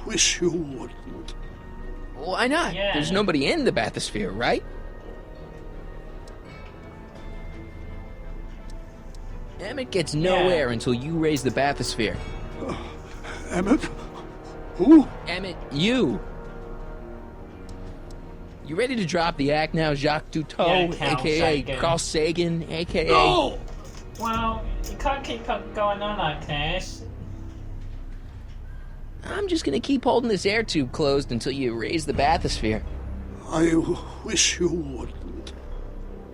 Speaker 4: wish you wouldn't.
Speaker 6: Why not?
Speaker 1: Yeah.
Speaker 6: There's nobody in the bathysphere, right? Emmett gets no
Speaker 1: Yeah.
Speaker 6: air until you raise the bathysphere.
Speaker 4: Emmett? Who?
Speaker 6: Emmett, you! You ready to drop the act now, Jacques Dutot,
Speaker 1: Yeah, Carl
Speaker 6: aka
Speaker 1: Sagan.
Speaker 6: Carl Sagan, aka...
Speaker 4: No!
Speaker 1: Well, you can't keep on going on like this.
Speaker 6: I'm just gonna keep holding this air tube closed until you raise the bathysphere.
Speaker 4: I wish you wouldn't.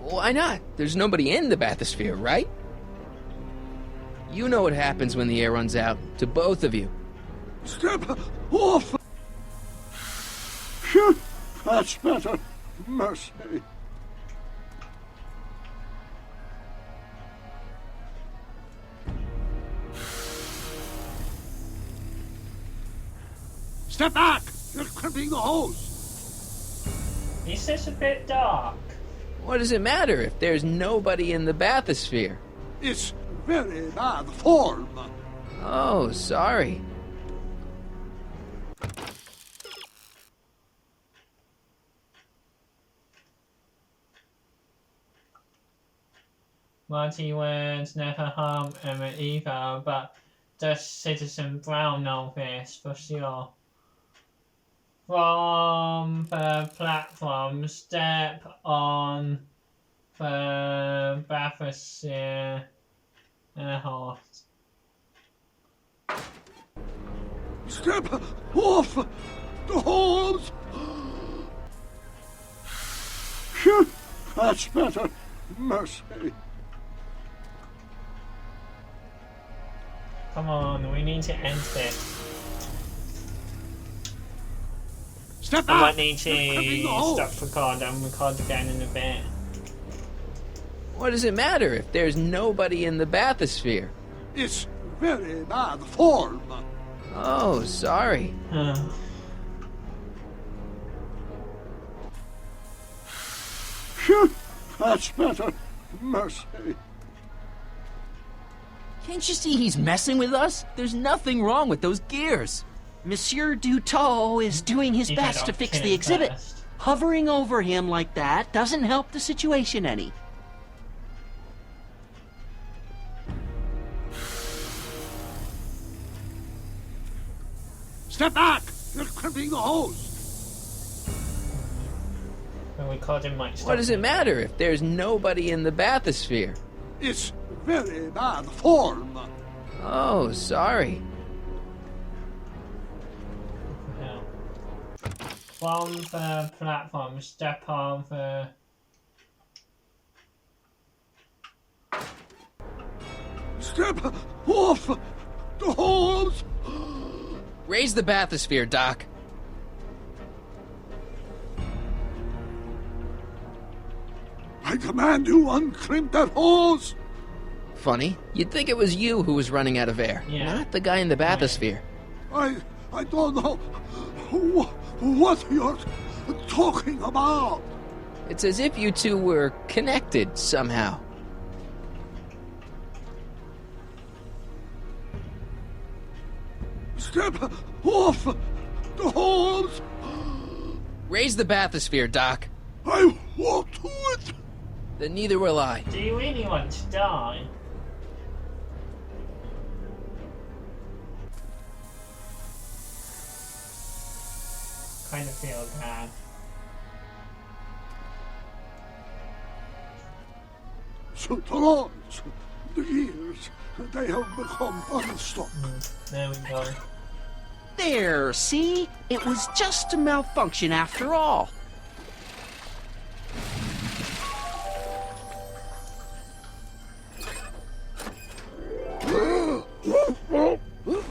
Speaker 6: Why not? There's nobody in the bathysphere, right? You know what happens when the air runs out, to both of you.
Speaker 4: Step off! Phew, that's better. Mercy. Step back! You're crimping the hose!
Speaker 1: Is this a bit dark?
Speaker 6: What does it matter if there's nobody in the bathysphere?
Speaker 4: It's very bad form.
Speaker 6: Oh, sorry.
Speaker 1: Mighty words never harm Emmett either, but does Citizen Brown know this for sure? From the platform, step on the bathysphere horse.
Speaker 4: Step off the hose! Phew, that's better. Mercy.
Speaker 1: Come on, we need to end this.
Speaker 4: Step
Speaker 1: I
Speaker 4: back!
Speaker 1: might need to stop record and record again in a bit.
Speaker 6: What does it matter if there's nobody in the bathysphere?
Speaker 4: It's very bad form.
Speaker 6: Oh, sorry.
Speaker 4: Phew, that's better. Mercy.
Speaker 2: Can't you see he's messing with us? There's nothing wrong with those gears.
Speaker 17: Monsieur Dutot is doing his best to fix the exhibit. Hovering over him like that doesn't help the situation any.
Speaker 4: Step back! You're crimping the hose.
Speaker 1: When we called him,
Speaker 6: what does it matter if there's nobody in the bathysphere?
Speaker 4: It's very bad form.
Speaker 6: Oh, sorry.
Speaker 1: From the platform, step on the...
Speaker 4: Step off the hose!
Speaker 6: Raise the bathysphere, Doc.
Speaker 4: I command you uncrimp that hose!
Speaker 6: Funny. You'd think it was you who was running out of air, not the guy in the bathysphere.
Speaker 4: I don't know what you're talking about.
Speaker 6: It's as if you two were connected somehow.
Speaker 4: Step off the hose!
Speaker 6: Raise the bathysphere, Doc.
Speaker 4: I won't do it!
Speaker 6: Then neither will I.
Speaker 1: Do you really want to die? Kind of feel bad.
Speaker 4: So the lords, the years, they have become unstoppable.
Speaker 1: There we go.
Speaker 17: There, see? It was just a malfunction after all.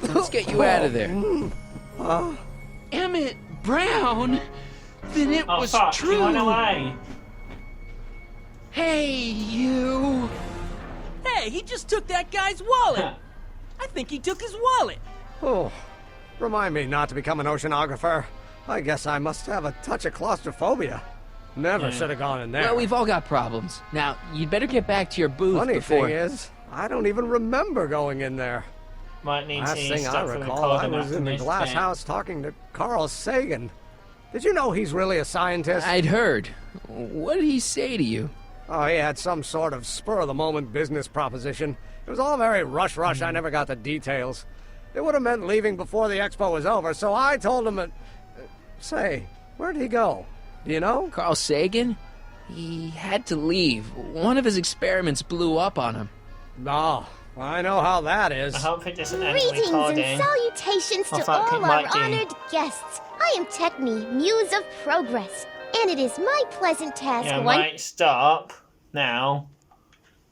Speaker 6: Let's get you out of there.
Speaker 17: Emmett Brown? Then it was
Speaker 1: fuck,
Speaker 17: true.
Speaker 1: He went away.
Speaker 17: Hey, you.
Speaker 2: Hey, he just took that guy's wallet. I think he took his wallet.
Speaker 3: Oh, remind me not to become an oceanographer. I guess I must have a touch of claustrophobia. Never should have gone in there.
Speaker 6: Well, we've all got problems. Now, you'd better get back to your booth
Speaker 3: Funny
Speaker 6: before...
Speaker 3: thing is, I don't even remember going in there.
Speaker 1: Might need
Speaker 3: Last
Speaker 1: to
Speaker 3: thing I
Speaker 1: stop
Speaker 3: recall, I was in the
Speaker 1: this
Speaker 3: glass
Speaker 1: bit.
Speaker 3: house talking to Carl Sagan. Did you know he's really a scientist?
Speaker 6: I'd heard. What did he say to you?
Speaker 3: Oh, he had some sort of spur-of-the-moment business proposition. It was all very rush. I never got the details. It would have meant leaving before the expo was over, so I told him that... Say, where'd he go? Do you know?
Speaker 6: Carl Sagan? He had to leave. One of his experiments blew up on him.
Speaker 3: Oh, I know how that is.
Speaker 1: I hope it doesn't end
Speaker 5: Greetings
Speaker 1: recording.
Speaker 5: and salutations to
Speaker 1: fuck,
Speaker 5: all
Speaker 1: it
Speaker 5: our
Speaker 1: might do.
Speaker 5: honored guests. I am Techne, Muse of Progress, and it is my pleasant task
Speaker 1: Yeah, might stop now.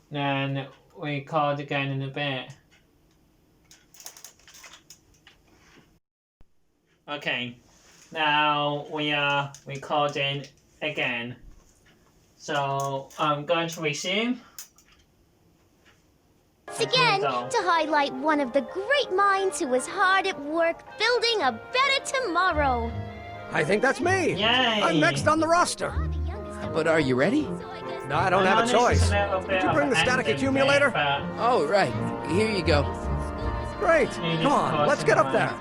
Speaker 1: Then we record again in a bit. Okay, now we are recording again. So I'm going to resume.
Speaker 5: Once again, to highlight one of the great minds who was hard at work building a better tomorrow.
Speaker 3: I think that's me.
Speaker 1: Yay.
Speaker 3: I'm next on the roster.
Speaker 6: But are you ready?
Speaker 3: No, I don't have a choice. Did you bring the static accumulator?
Speaker 6: Oh, right. Here you go.
Speaker 3: Great. Come on, let's get up there.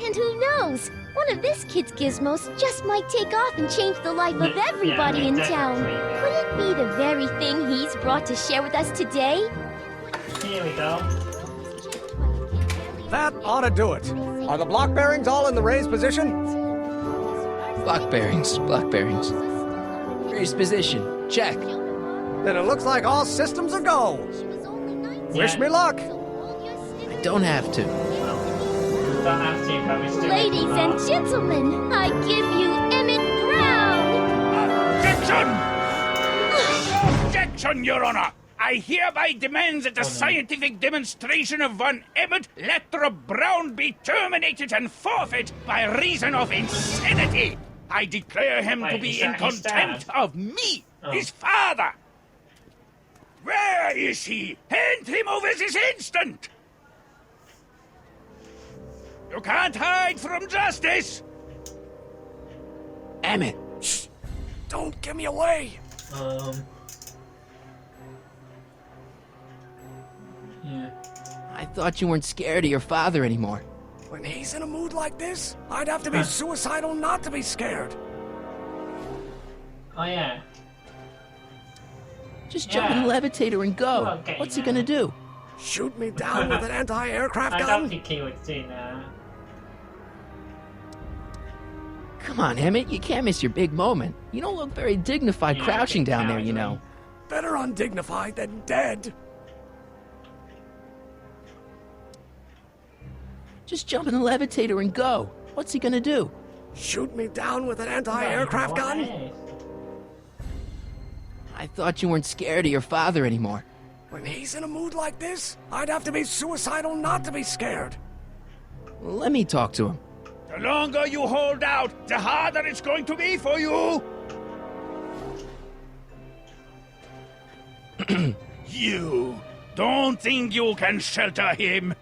Speaker 5: And who knows? One of this kid's gizmos just might take off and change the life of everybody in town. Could it be the very thing he's brought to share with us today?
Speaker 1: Here we go.
Speaker 3: That ought to do it. Are the block bearings all in the raised position?
Speaker 6: Block bearings. Raised position. Check.
Speaker 3: Then it looks like all systems are go. Wish me luck.
Speaker 6: I don't have to.
Speaker 1: Don't have to, but we still
Speaker 5: Ladies and gentlemen, I give you Emmett Brown!
Speaker 13: Objection! Objection, Your Honor! I hereby demand that the scientific demonstration of one Emmett Lathrop Brown be terminated and forfeit by reason of insanity. I declare him to be in contempt of me, his father. Where is he? Hand him over this instant! You can't hide from justice!
Speaker 6: Emmett!
Speaker 3: Shh! Don't give me away!
Speaker 1: Yeah.
Speaker 6: I thought you weren't scared of your father anymore.
Speaker 3: When he's in a mood like this, I'd have to be suicidal not to be scared.
Speaker 1: Oh, yeah.
Speaker 6: Just jump in the levitator and go.
Speaker 1: Okay,
Speaker 6: What's he gonna do?
Speaker 3: Shoot me down with an anti-aircraft
Speaker 1: I
Speaker 3: gun?
Speaker 1: don't think he would do that.
Speaker 6: Come on, Emmett, you can't miss your big moment. You don't look very dignified crouching down there, you know.
Speaker 3: Better undignified than dead.
Speaker 6: Just jump in the levitator and go. What's he gonna do?
Speaker 3: Shoot me down with an anti-aircraft gun?
Speaker 6: I thought you weren't scared of your father anymore.
Speaker 3: When he's in a mood like this, I'd have to be suicidal not to be scared.
Speaker 6: Well, let me talk to him.
Speaker 13: The longer you hold out, the harder it's going to be for you! You don't think you can shelter him?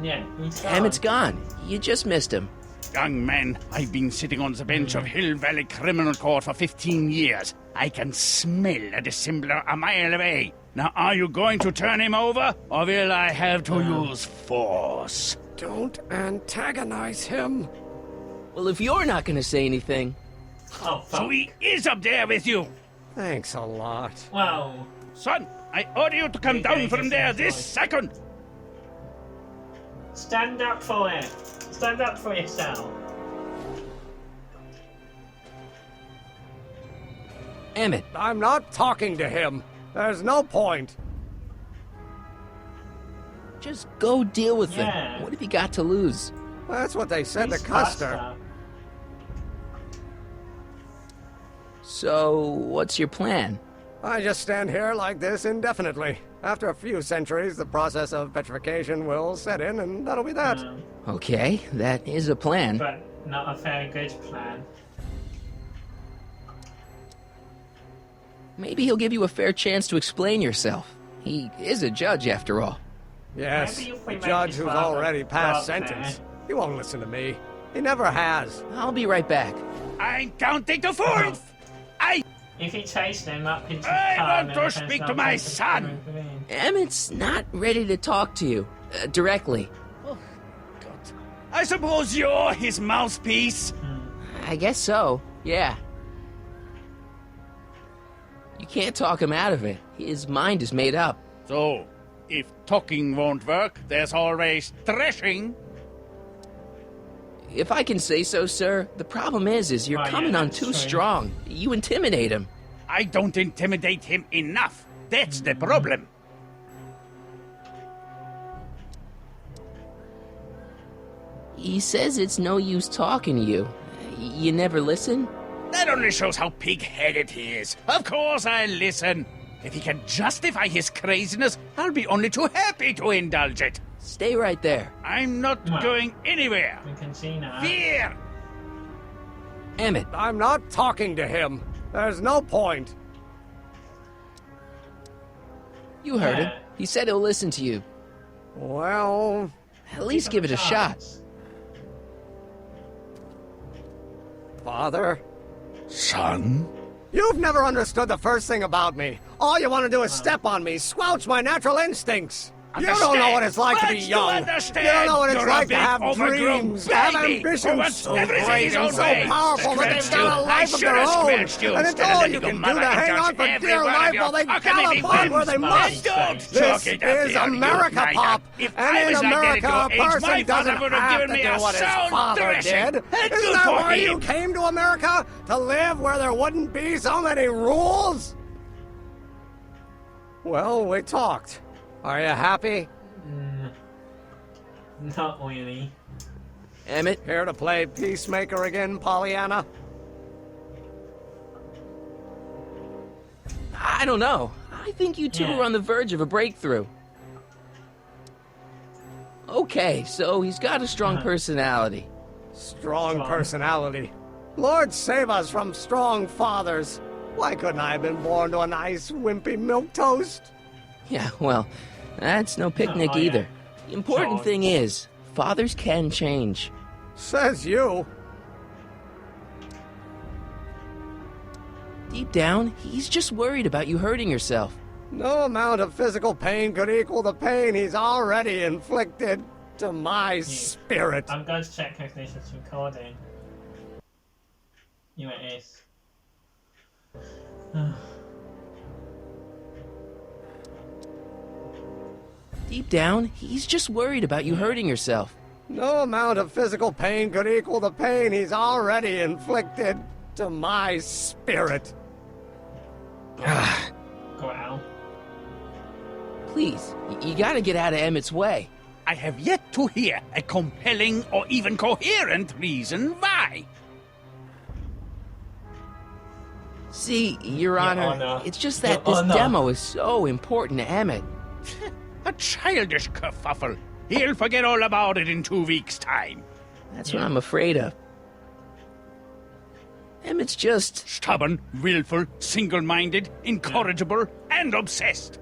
Speaker 1: Yeah, he's gone.
Speaker 6: Emmett's gone. You just missed him.
Speaker 13: Young man, I've been sitting on the bench of Hill Valley Criminal Court for 15 years. I can smell a dissembler a mile away. Now, are you going to turn him over, or will I have to use force?
Speaker 3: Don't antagonize him.
Speaker 6: Well, if you're not gonna say anything...
Speaker 1: Oh,
Speaker 13: so he is up there with you.
Speaker 3: Thanks a lot.
Speaker 1: Wow.
Speaker 13: Son, I order you to come down from there this second.
Speaker 1: Stand up for it. Stand up for yourself.
Speaker 6: Emmett.
Speaker 3: I'm not talking to him. There's no point.
Speaker 6: Just go deal with
Speaker 1: Yeah.
Speaker 6: him. What have you got to lose?
Speaker 3: That's what they said
Speaker 1: He's
Speaker 3: to Custer.
Speaker 1: Custer.
Speaker 6: So, what's your plan?
Speaker 3: I just stand here like this indefinitely. After a few centuries, the process of petrification will set in, and that'll be that.
Speaker 6: Okay, that is a plan.
Speaker 1: But not a very good plan.
Speaker 6: Maybe he'll give you a fair chance to explain yourself. He is a judge, after all.
Speaker 3: Yes,
Speaker 1: Maybe if
Speaker 3: the
Speaker 1: we make
Speaker 3: judge
Speaker 1: his
Speaker 3: who's
Speaker 1: father
Speaker 3: already passed
Speaker 1: go up
Speaker 3: sentence.
Speaker 1: there.
Speaker 3: He won't listen to me. He never has.
Speaker 6: I'll be right back.
Speaker 13: I'm counting to 4.
Speaker 1: If he chased him up into the
Speaker 13: I
Speaker 1: car,
Speaker 13: want
Speaker 1: then
Speaker 13: to
Speaker 1: there's
Speaker 13: speak
Speaker 1: no
Speaker 13: to my
Speaker 1: point in
Speaker 13: son.
Speaker 1: coming in.
Speaker 6: Emmett's not ready to talk to you. Directly.
Speaker 13: I suppose you're his mouthpiece.
Speaker 6: I guess so, yeah. You can't talk him out of it. His mind is made up.
Speaker 13: So, if talking won't work, there's always threshing.
Speaker 6: If I can say so, sir, the problem is you're
Speaker 1: Oh, yeah,
Speaker 6: coming on
Speaker 1: that's
Speaker 6: too
Speaker 1: true.
Speaker 6: strong. You intimidate him.
Speaker 13: I don't intimidate him enough. That's the problem.
Speaker 6: He says it's no use talking to you. You never listen?
Speaker 13: That only shows how pig-headed he is. Of course I'll listen. If he can justify his craziness, I'll be only too happy to indulge it.
Speaker 6: Stay right there.
Speaker 13: I'm not
Speaker 1: Well,
Speaker 13: going anywhere.
Speaker 1: We can see now.
Speaker 13: Fear!
Speaker 2: Emmett.
Speaker 3: I'm not talking to him. There's no point.
Speaker 2: You heard him. He said he'll listen to you.
Speaker 3: Well...
Speaker 2: At least give it a shot.
Speaker 3: Father?
Speaker 4: Son?
Speaker 3: You've never understood the first thing about me. All you want to do is step on me, squelch my natural instincts. You don't know what it's like to be young. You don't know what it's like to have dreams, to have ambitions so great and so powerful that they've got a life of their own. And it's all you can do to hang on for dear life while they gallop on where they must. This is America, Pop. And in America, a person doesn't have to do what his father did. Isn't that why you came to America? To live where there wouldn't be so many rules? Well, we talked. Are you happy?
Speaker 1: Not really.
Speaker 3: Emmett? Here to play peacemaker again, Pollyanna?
Speaker 2: I don't know. I think you two are on the verge of a breakthrough. Okay, so he's got a strong personality.
Speaker 3: Strong personality. Lord save us from strong fathers. Why couldn't I have been born to a nice, wimpy milquetoast?
Speaker 2: Yeah, well, that's no picnic either. The important thing is, fathers can change.
Speaker 3: Says you.
Speaker 2: Deep down, he's just worried about you hurting yourself.
Speaker 3: No amount of physical pain could equal the pain he's already inflicted to my spirit.
Speaker 1: I'm going to check if this is recording. Yeah, it is.
Speaker 2: Deep down, he's just worried about you hurting yourself.
Speaker 3: No amount of physical pain could equal the pain he's already inflicted to my spirit.
Speaker 1: Go out.
Speaker 2: Please, you gotta get out of Emmett's way.
Speaker 13: I have yet to hear a compelling or even coherent reason why.
Speaker 2: See, Your Honor, it's just that this demo is so important to Emmett.
Speaker 13: A childish kerfuffle. He'll forget all about it in 2 weeks' time.
Speaker 2: That's what I'm afraid of. Emmett's just...
Speaker 13: stubborn, willful, single-minded, incorrigible, and obsessed.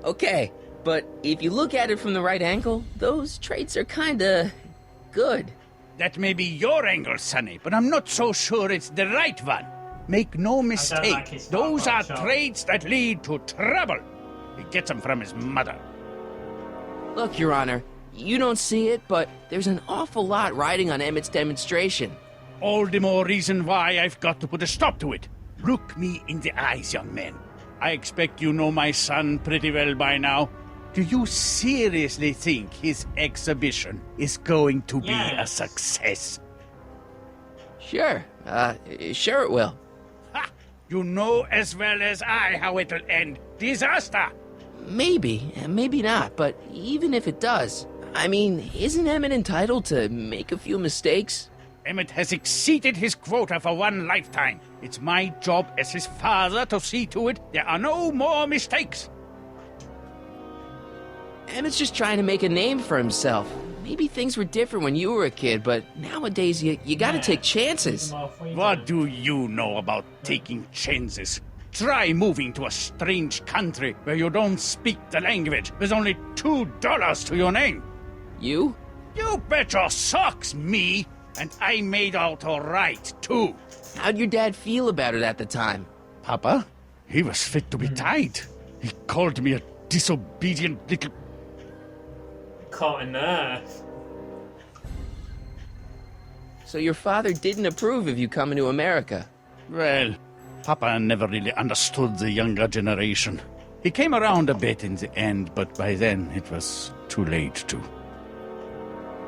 Speaker 2: Okay, but if you look at it from the right angle, those traits are kinda... good.
Speaker 13: That may be your angle, Sonny, but I'm not so sure it's the right one. Make no mistake, those are traits that lead to trouble. He gets them from his mother.
Speaker 2: Look, Your Honor, you don't see it, but there's an awful lot riding on Emmett's demonstration.
Speaker 13: All the more reason why I've got to put a stop to it. Look me in the eyes, young man. I expect you know my son pretty well by now. Do you seriously think his exhibition is going to be a success?
Speaker 2: Sure. Sure it will.
Speaker 13: Ha! You know as well as I how it'll end. Disaster!
Speaker 2: Maybe, maybe not, but even if it does, I mean, isn't Emmett entitled to make a few mistakes?
Speaker 13: Emmett has exceeded his quota for one lifetime. It's my job as his father to see to it there are no more mistakes.
Speaker 2: Emmett's just trying to make a name for himself. Maybe things were different when you were a kid, but nowadays you gotta take chances.
Speaker 13: What do you know about taking chances? Try moving to a strange country where you don't speak the language with only $2 to your name.
Speaker 2: You?
Speaker 13: You bet your socks, me! And I made out all right, too.
Speaker 2: How'd your dad feel about it at the time?
Speaker 13: Papa? He was fit to be tied. He called me a disobedient little...
Speaker 1: Caught a nerve.
Speaker 2: So your father didn't approve of you coming to America?
Speaker 13: Well, Papa never really understood the younger generation. He came around a bit in the end, but by then it was too late to.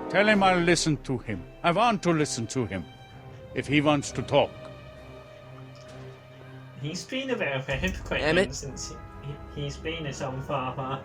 Speaker 13: Tell him I'll listen to him. I want to listen to him. If he wants to talk.
Speaker 1: He's been a bit of a hypocrite since he's been his own father.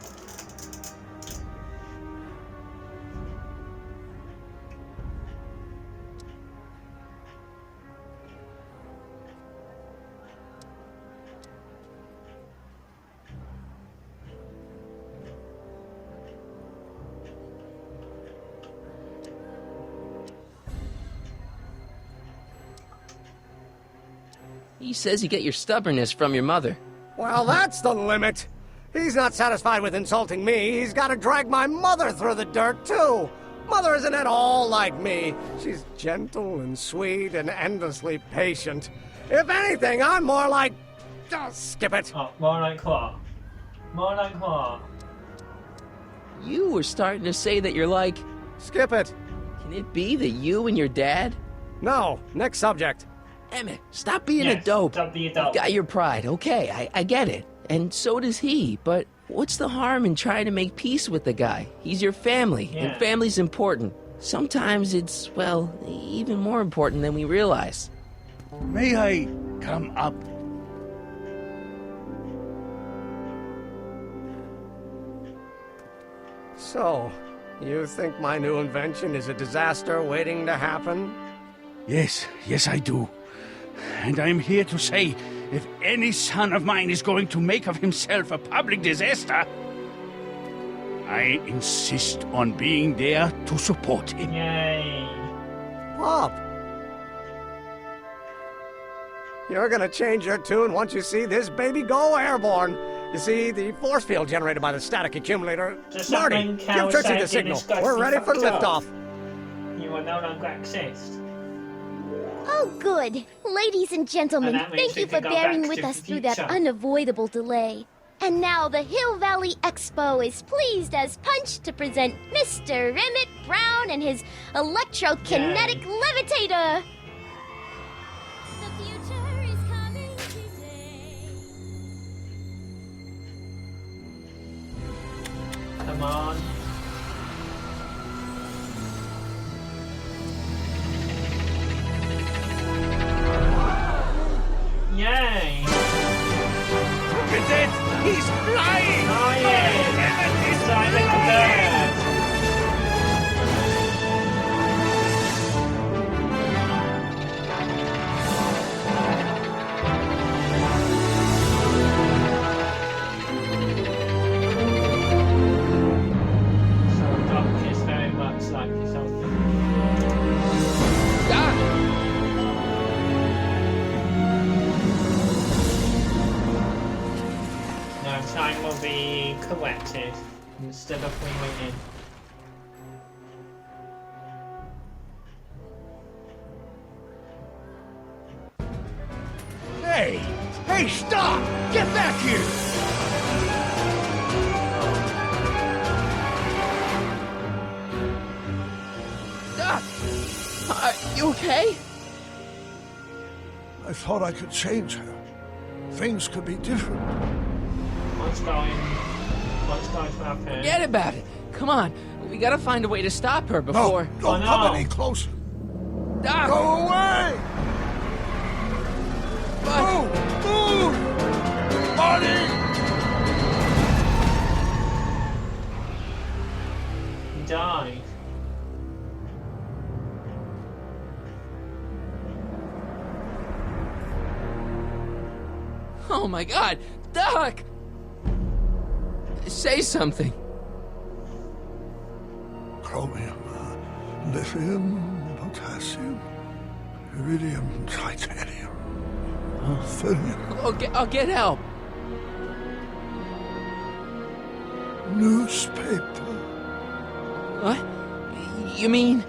Speaker 6: He says you get your stubbornness from your mother.
Speaker 3: Well, that's the limit. He's not satisfied with insulting me. He's got to drag my mother through the dirt, too. Mother isn't at all like me. She's gentle and sweet and endlessly patient. If anything, I'm more like... Oh, skip it.
Speaker 1: Oh, more like what? More like what?
Speaker 6: You were starting to say that you're like...
Speaker 3: Skip it.
Speaker 6: Can it be that you and your dad?
Speaker 3: No. Next subject.
Speaker 6: Emmett, stop being a dope.
Speaker 1: Stop being a dope.
Speaker 6: You got your pride, okay, I get it. And so does he, but what's the harm in trying to make peace with the guy? He's your family, and family's important. Sometimes it's, well, even more important than we realize.
Speaker 18: May I come up?
Speaker 3: So, you think my new invention is a disaster waiting to happen?
Speaker 18: Yes, I do. And I'm here to say, if any son of mine is going to make of himself a public disaster, I insist on being there to support him.
Speaker 1: Yay.
Speaker 3: Pop! You're gonna change your tune once you see this baby go airborne. You see, the force field generated by the static accumulator... Marty, give Trixie the signal. We're ready for liftoff.
Speaker 1: You will no longer exist.
Speaker 5: Oh, good. Ladies and gentlemen, thank you for bearing with us through that unavoidable delay. And now the Hill Valley Expo is pleased as punch to present Mr. Emmett Brown and his electrokinetic levitator. The future is coming today.
Speaker 1: Come on. Yay!
Speaker 13: Look at that! He's flying!
Speaker 1: Oh yeah!
Speaker 13: Emmett is
Speaker 1: Flying like a bird! So Doc is very much like his own thing. Now time will be collected instead of we winning.
Speaker 4: Hey, stop! Get back here!
Speaker 6: Doc! Are you okay?
Speaker 4: I thought I could change her. Things could be different.
Speaker 1: What's going to happen?
Speaker 6: Forget about it. Come on. We gotta find a way to stop her before...
Speaker 4: No, don't come any closer.
Speaker 6: Doc!
Speaker 4: Go away! Move! Marty!
Speaker 1: He died.
Speaker 6: Oh my god! Doc! Say something.
Speaker 4: Chromium, lithium, potassium, iridium, titanium, thallium.
Speaker 6: I'll get help.
Speaker 4: Newspaper.
Speaker 6: What? You mean...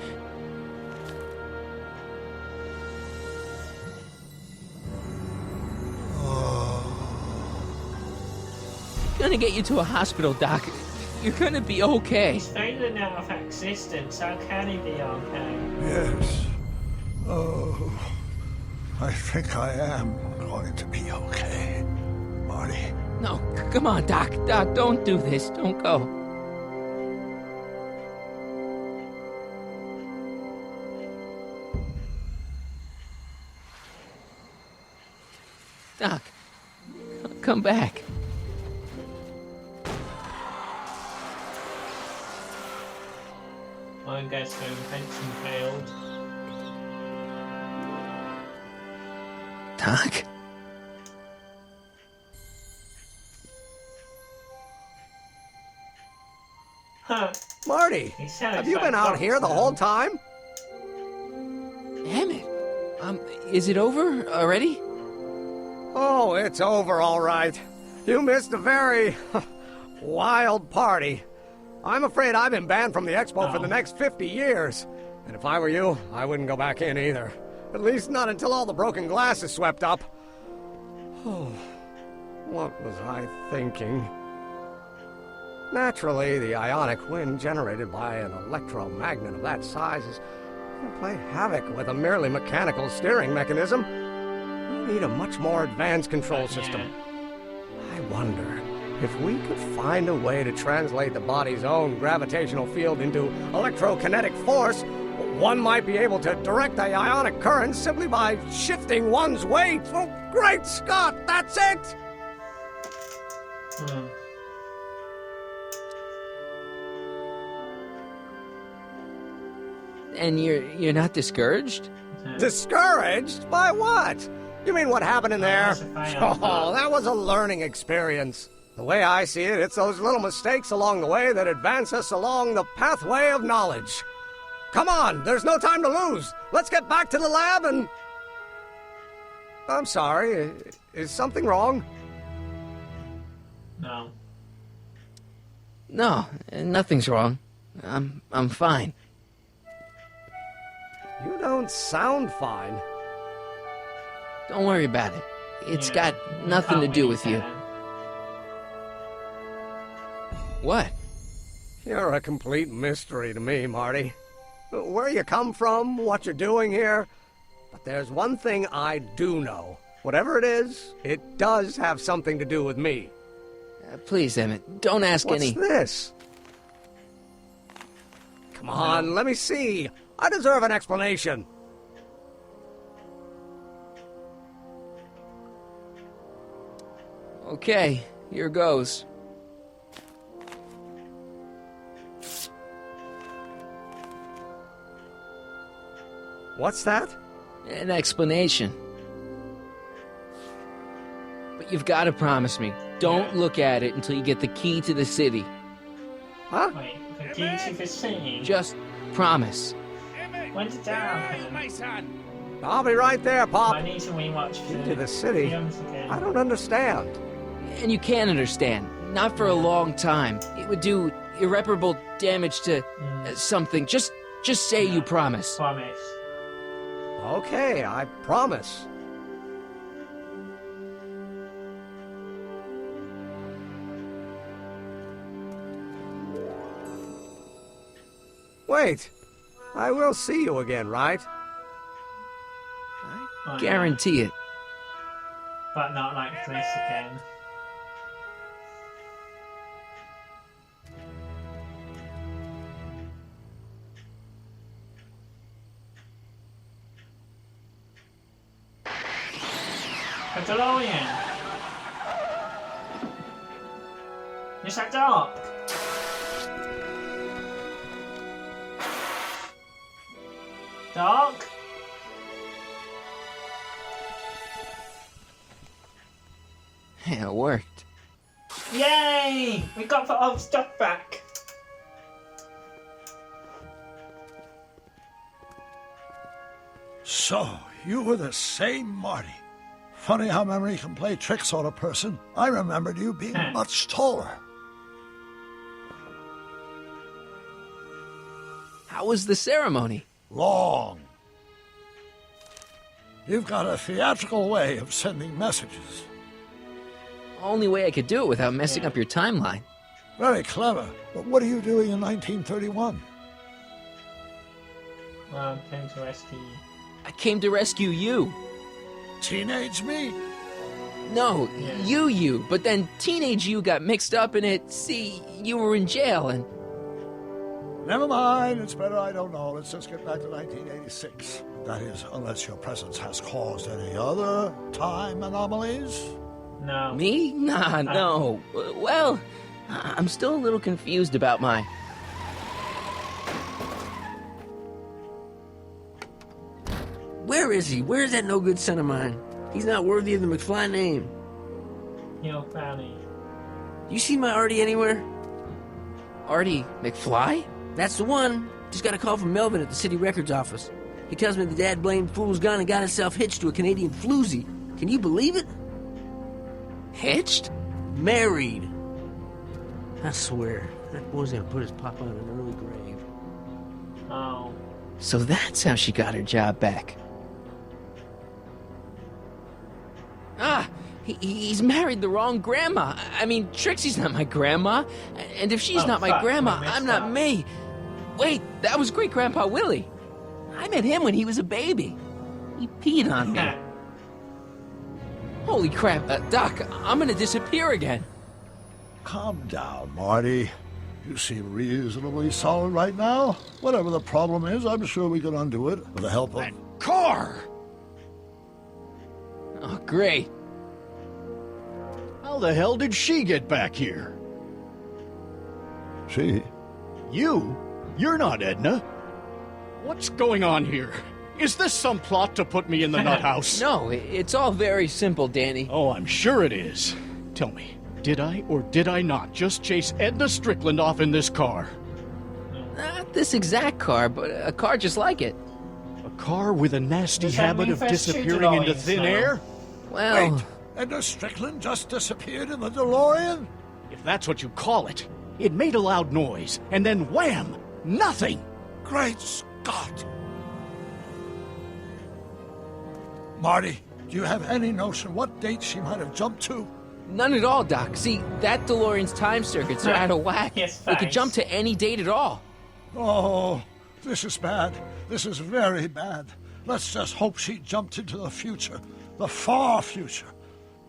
Speaker 6: Gonna get you to a hospital, Doc. You're gonna be okay.
Speaker 1: He's failing out of existence. How can he be okay?
Speaker 4: Yes. Oh, I think I am going to be okay, Marty.
Speaker 6: No, come on, Doc. Doc, don't do this. Don't go. Doc, come back.
Speaker 1: I guess her intention failed.
Speaker 6: Doc?
Speaker 1: Huh.
Speaker 3: Marty, have you been out here the whole time?
Speaker 6: Emmett, is it over already?
Speaker 3: Oh, it's over all right. You missed a very wild party. I'm afraid I've been banned from the expo for the next 50 years. And if I were you, I wouldn't go back in either. At least not until all the broken glass is swept up. Oh, what was I thinking? Naturally, the ionic wind generated by an electromagnet of that size is going to play havoc with a merely mechanical steering mechanism. We need a much more advanced control system. I wonder if we could find a way to translate the body's own gravitational field into electrokinetic force. One might be able to direct the ionic current simply by shifting one's weight. Oh, great Scott, that's it!
Speaker 6: And you're not discouraged?
Speaker 3: Discouraged? By what? You mean what happened in there? Oh, that was a learning experience. The way I see it, it's those little mistakes along the way that advance us along the pathway of knowledge. Come on, there's no time to lose. Let's get back to the lab and... I'm sorry, is something wrong?
Speaker 1: No.
Speaker 6: No, nothing's wrong. I'm fine.
Speaker 3: You don't sound fine.
Speaker 6: Don't worry about it. It's got nothing to do with you. What?
Speaker 3: You're a complete mystery to me, Marty. Where you come from, what you're doing here. But there's one thing I do know. Whatever it is, it does have something to do with me.
Speaker 6: Please, Emmett, don't ask any...
Speaker 3: What's this? Come on, let me see. I deserve an explanation.
Speaker 6: Okay, here goes.
Speaker 3: What's that?
Speaker 6: An explanation. But you've got to promise me, don't look at it until you get the key to the city.
Speaker 3: Huh?
Speaker 1: Wait, the key to the city?
Speaker 6: Just promise.
Speaker 1: When did that happen?
Speaker 13: My son.
Speaker 3: I'll be right there, Pop.
Speaker 1: I need to rewatch
Speaker 3: Into the city? I don't understand.
Speaker 6: And you can't understand. Not for a long time. It would do irreparable damage to something. Just say you promise.
Speaker 1: Promise.
Speaker 3: Okay, I promise. Wait, I will see you again, right?
Speaker 6: I guarantee it.
Speaker 1: But not like this again. A DeLorean! Is that Doc? Doc?
Speaker 6: Yeah, it worked.
Speaker 1: Yay! We got the old stuff back!
Speaker 4: So, you were the same Marty. Funny how memory can play tricks on a person. I remembered you being much taller.
Speaker 6: How was the ceremony?
Speaker 4: Long. You've got a theatrical way of sending messages.
Speaker 6: Only way I could do it without messing up your timeline.
Speaker 4: Very clever. But what are you doing in 1931?
Speaker 1: Well, I came to rescue you.
Speaker 6: I came to rescue you.
Speaker 4: Teenage me?
Speaker 6: No, you. But then teenage you got mixed up in it. See, you were in jail and...
Speaker 4: Never mind. It's better I don't know. Let's just get back to 1986. That is, unless your presence has caused any other time anomalies.
Speaker 1: No.
Speaker 6: Me? Nah, no. Well, I'm still a little confused about my... Where is he? Where's that no-good son of mine? He's not worthy of the McFly name.
Speaker 1: Yo, Brownie.
Speaker 6: You see my Artie anywhere? Artie McFly? That's the one. Just got a call from Melvin at the city records office. He tells me the dad-blamed fool's gone and got himself hitched to a Canadian floozy. Can you believe it? Hitched?
Speaker 17: Married. I swear, that boy's gonna put his papa in an early grave.
Speaker 1: Oh.
Speaker 6: So that's how she got her job back. Ah, he's married the wrong grandma. I mean, Trixie's not my grandma. And if she's not my grandma, I'm not me. Wait, that was Great-Grandpa Willie. I met him when he was a baby. He peed on me. Holy crap, Doc, I'm gonna disappear again.
Speaker 4: Calm down, Marty. You seem reasonably solid right now. Whatever the problem is, I'm sure we can undo it with the help of...
Speaker 18: Car!
Speaker 6: Oh, great.
Speaker 8: How the hell did she get back here?
Speaker 4: She?
Speaker 8: You? You're not Edna. What's going on here? Is this some plot to put me in the nut house?
Speaker 6: No, it's all very simple, Danny.
Speaker 8: Oh, I'm sure it is. Tell me, did I or did I not just chase Edna Strickland off in this car?
Speaker 6: Not this exact car, but a car just like it.
Speaker 8: A car with a nasty
Speaker 6: Does that
Speaker 8: habit
Speaker 6: mean
Speaker 8: of
Speaker 6: first
Speaker 8: disappearing into
Speaker 6: Deloreans
Speaker 8: thin
Speaker 6: now?
Speaker 8: air?
Speaker 6: Well...
Speaker 4: Wait, Edna Strickland just disappeared in the DeLorean?
Speaker 8: If that's what you call it. It made a loud noise, and then wham! Nothing!
Speaker 4: Great Scott! Marty, do you have any notion what date she might have jumped to?
Speaker 6: None at all, Doc. See, that DeLorean's time circuits are out of whack.
Speaker 1: Yes,
Speaker 6: They could
Speaker 1: thanks.
Speaker 6: jump to any date at all.
Speaker 4: Oh, this is bad. This is very bad. Let's just hope she jumped into the future. The far future.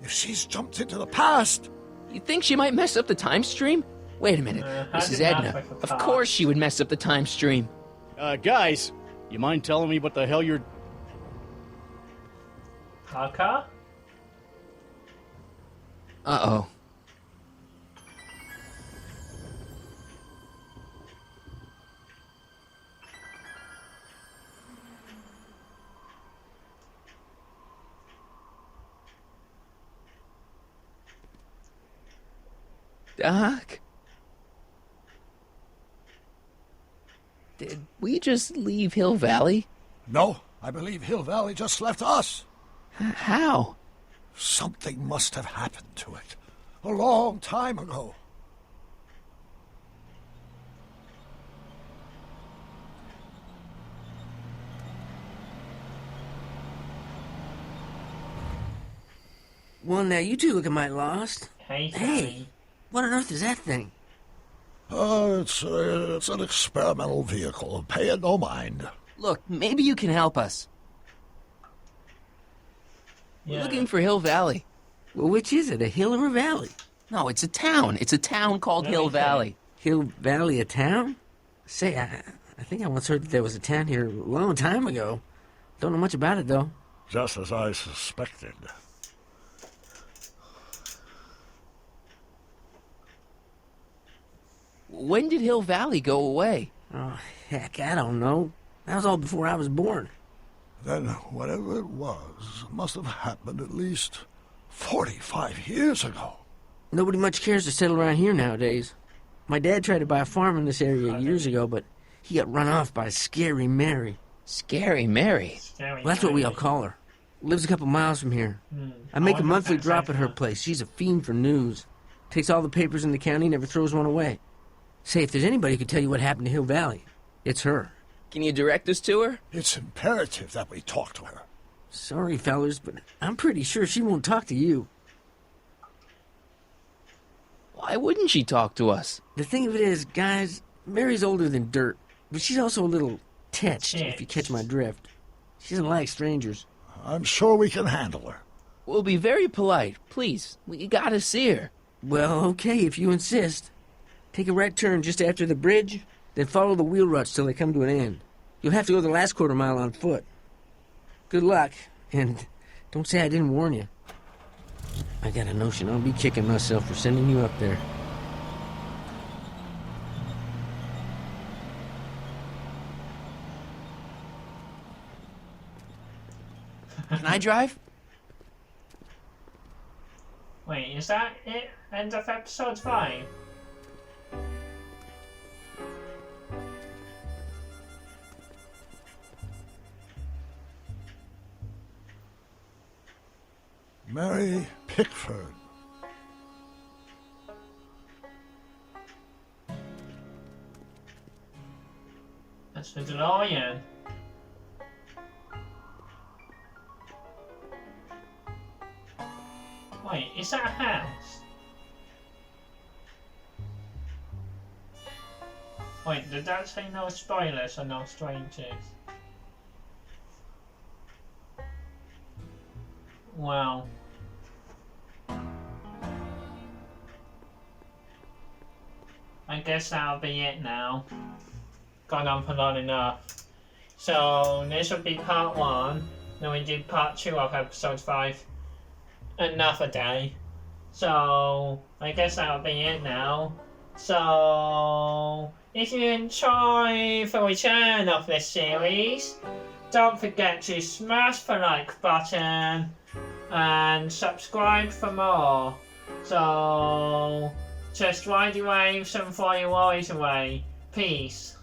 Speaker 4: If she's jumped into the past...
Speaker 6: You think she might mess up the time stream? Wait a minute. This is Edna. Of course she would mess up the time stream.
Speaker 8: Guys, you mind telling me what the hell you're...
Speaker 1: Parker?
Speaker 6: Uh-oh. Doc? Did we just leave Hill Valley?
Speaker 4: No, I believe Hill Valley just left us.
Speaker 6: How?
Speaker 4: Something must have happened to it. A long time ago.
Speaker 17: Well, now you two look mighty lost.
Speaker 1: Hey,
Speaker 17: what on earth is that thing?
Speaker 4: It's an experimental vehicle. Pay it no mind.
Speaker 6: Look, maybe you can help us. We're looking for Hill Valley.
Speaker 17: Well, which is it, a hill or a valley?
Speaker 6: No, it's a town. It's a town called Hill Valley.
Speaker 17: Hill Valley, a town? Say, I think I once heard that there was a town here a long time ago. Don't know much about it, though.
Speaker 4: Just as I suspected.
Speaker 6: When did Hill Valley go away?
Speaker 17: Oh, heck, I don't know. That was all before I was born.
Speaker 4: Then whatever it was must have happened at least 45 years ago.
Speaker 17: Nobody much cares to settle around here nowadays. My dad tried to buy a farm in this area years ago, but he got run off by Scary Mary.
Speaker 6: Scary Mary?
Speaker 17: Well, that's what we all call her. Lives a couple miles from here. I make a monthly drop at her place. She's a fiend for news. Takes all the papers in the county, never throws one away. Say, if there's anybody who could tell you what happened to Hill Valley, it's her.
Speaker 6: Can you direct us to her?
Speaker 4: It's imperative that we talk to her.
Speaker 17: Sorry, fellers, but I'm pretty sure she won't talk to you.
Speaker 6: Why wouldn't she talk to us?
Speaker 17: The thing of it is, guys, Mary's older than dirt, but she's also a little tetched, if you catch my drift. She doesn't like strangers.
Speaker 4: I'm sure we can handle her.
Speaker 6: We'll be very polite. Please, we gotta see her.
Speaker 17: Well, okay, if you insist. Take a right turn just after the bridge, then follow the wheel ruts till they come to an end. You'll have to go the last quarter mile on foot. Good luck, and don't say I didn't warn you. I got a notion I'll be kicking myself for sending you up there.
Speaker 6: Can I drive?
Speaker 1: Wait, is that it? End of episode 5?
Speaker 4: Mary Pickford.
Speaker 1: That's the DeLorean. Wait, is that a house? Wait, did that say no spoilers or no strangers? Wow. I guess that'll be it now. Gone on for long enough. So this will be part 1. Then we do part 2 of episode 5 another day. So I guess that'll be it now. So if you enjoy the return of this series, don't forget to smash the like button and subscribe for more. So just ride your waves and fly your worries away. Peace.